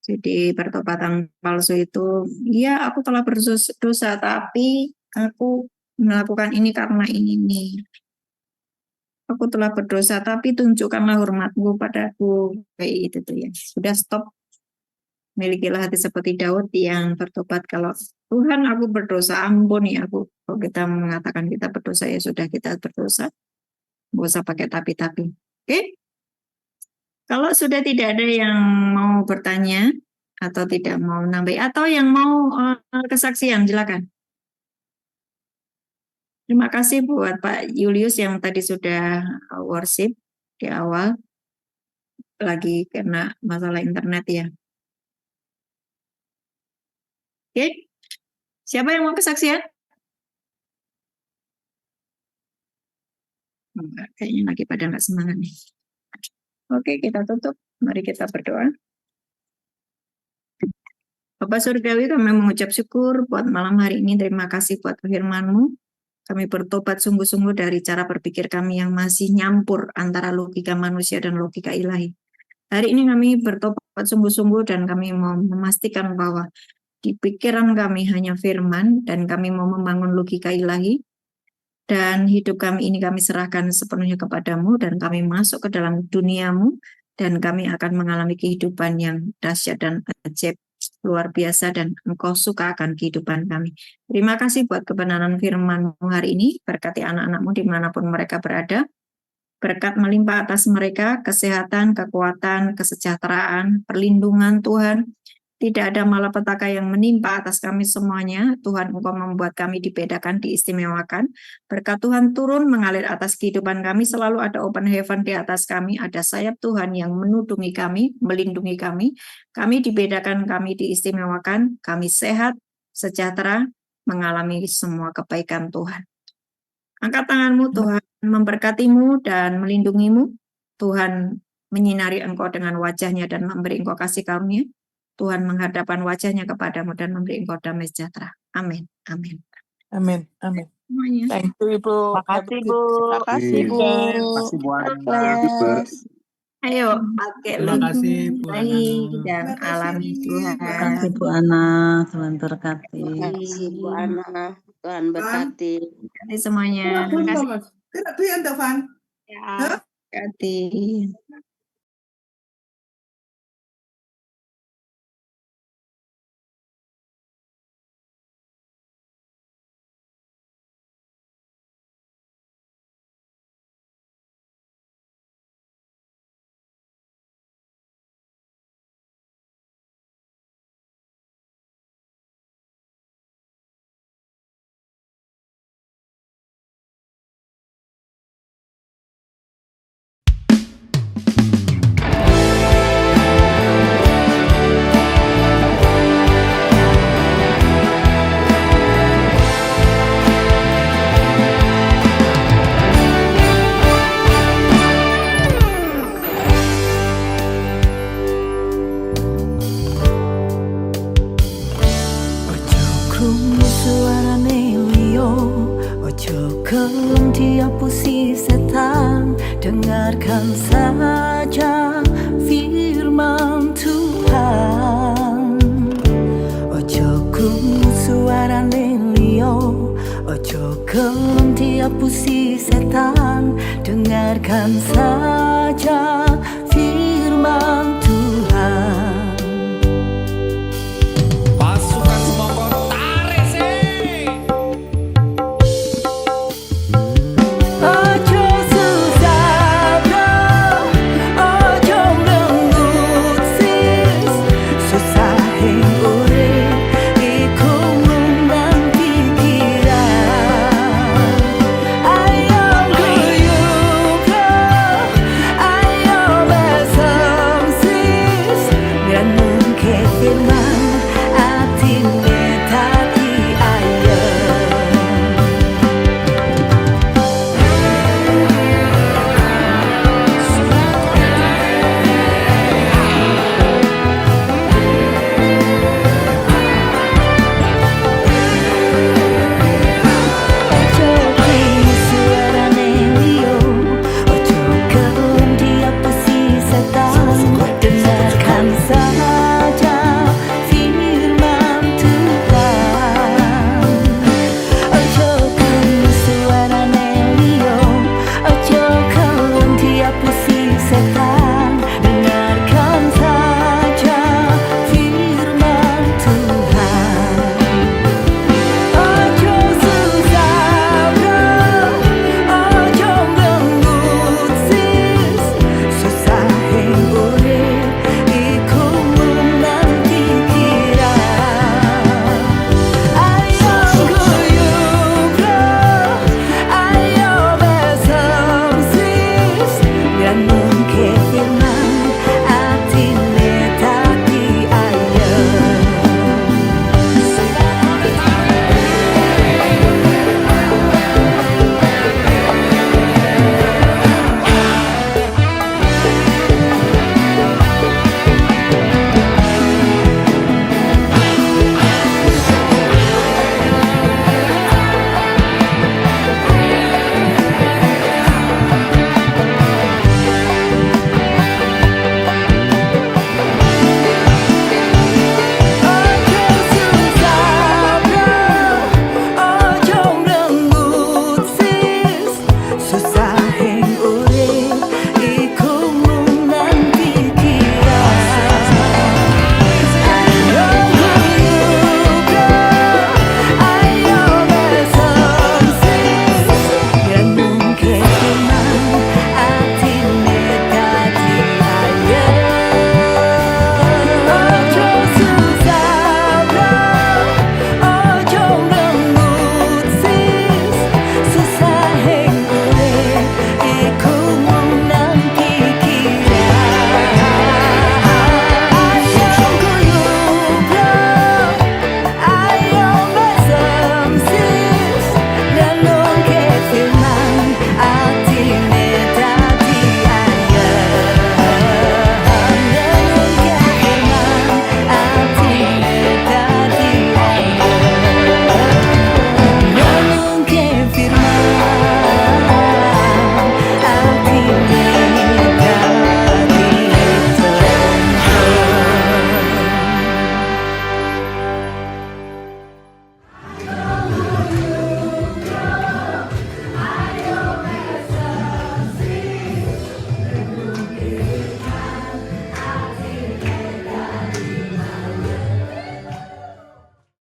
Jadi pertobatan palsu itu, ya aku telah berdosa, tapi aku melakukan ini karena ini nih. Aku telah berdosa, tapi tunjukkanlah hormatmu padaku. Kayak itu tuh ya. Sudah stop. Milikilah hati seperti Daud yang bertobat. Kalau Tuhan aku berdosa, ampuni aku. Kalau kita mengatakan kita berdosa, ya sudah kita berdosa. Nggak usah pakai tapi-tapi. Oke? Kalau sudah tidak ada yang mau bertanya, atau tidak mau nambah, atau yang mau kesaksian, silakan. Terima kasih buat Pak Julius yang tadi sudah worship di awal, lagi kena masalah internet ya. Oke, siapa yang mau kesaksian? Enggak, kayaknya lagi pada nggak semangat nih. Oke, kita tutup. Mari kita berdoa. Bapak Surgawi, kami mengucap syukur buat malam hari ini. Terima kasih buat firman-Mu. Kami bertobat sungguh-sungguh dari cara berpikir kami yang masih nyampur antara logika manusia dan logika ilahi. Hari ini kami bertobat sungguh-sungguh dan kami mau memastikan bahwa di pikiran kami hanya firman dan kami mau membangun logika ilahi. Dan hidup kami ini kami serahkan sepenuhnya kepadamu dan kami masuk ke dalam duniamu dan kami akan mengalami kehidupan yang dahsyat dan ajaib luar biasa dan engkau suka akan kehidupan kami. Terima kasih buat kebenaran firman-Mu hari ini. Berkati anak-anak-Mu dimanapun mereka berada. Berkat melimpah atas mereka, kesehatan, kekuatan, kesejahteraan, perlindungan Tuhan. Tidak ada malapetaka yang menimpa atas kami semuanya. Tuhan, Engkau membuat kami dibedakan, diistimewakan. Berkat Tuhan turun mengalir atas kehidupan kami. Selalu ada open heaven di atas kami. Ada sayap Tuhan yang menudungi kami, melindungi kami. Kami dibedakan, kami diistimewakan. Kami sehat, sejahtera, mengalami semua kebaikan Tuhan. Angkat tanganmu, Tuhan memberkatimu dan melindungimu. Tuhan menyinari engkau dengan wajahnya dan memberi engkau kasih karunia. Tuhan menghadapkan wajahnya kepadamu dan memberi engkau damai sejahtera. Amin. Amin.
Amin. Amin.
Semuanya.
Thank you, Ibu.
Makasih, Bu.
Makasih, Bu.
Makasih Bu Ana.
Ayo pakai
Terima kasih Bu Ana.
ilahi dan
Terima kasih.
alami Tuhan.
Terima kasih Bu Ana, Tuhan berkati.
Terima kasih Bu Ana, Tuhan berkati.
Terima kasih semuanya. Terima kasih. Ya, berkati.
biarkan saja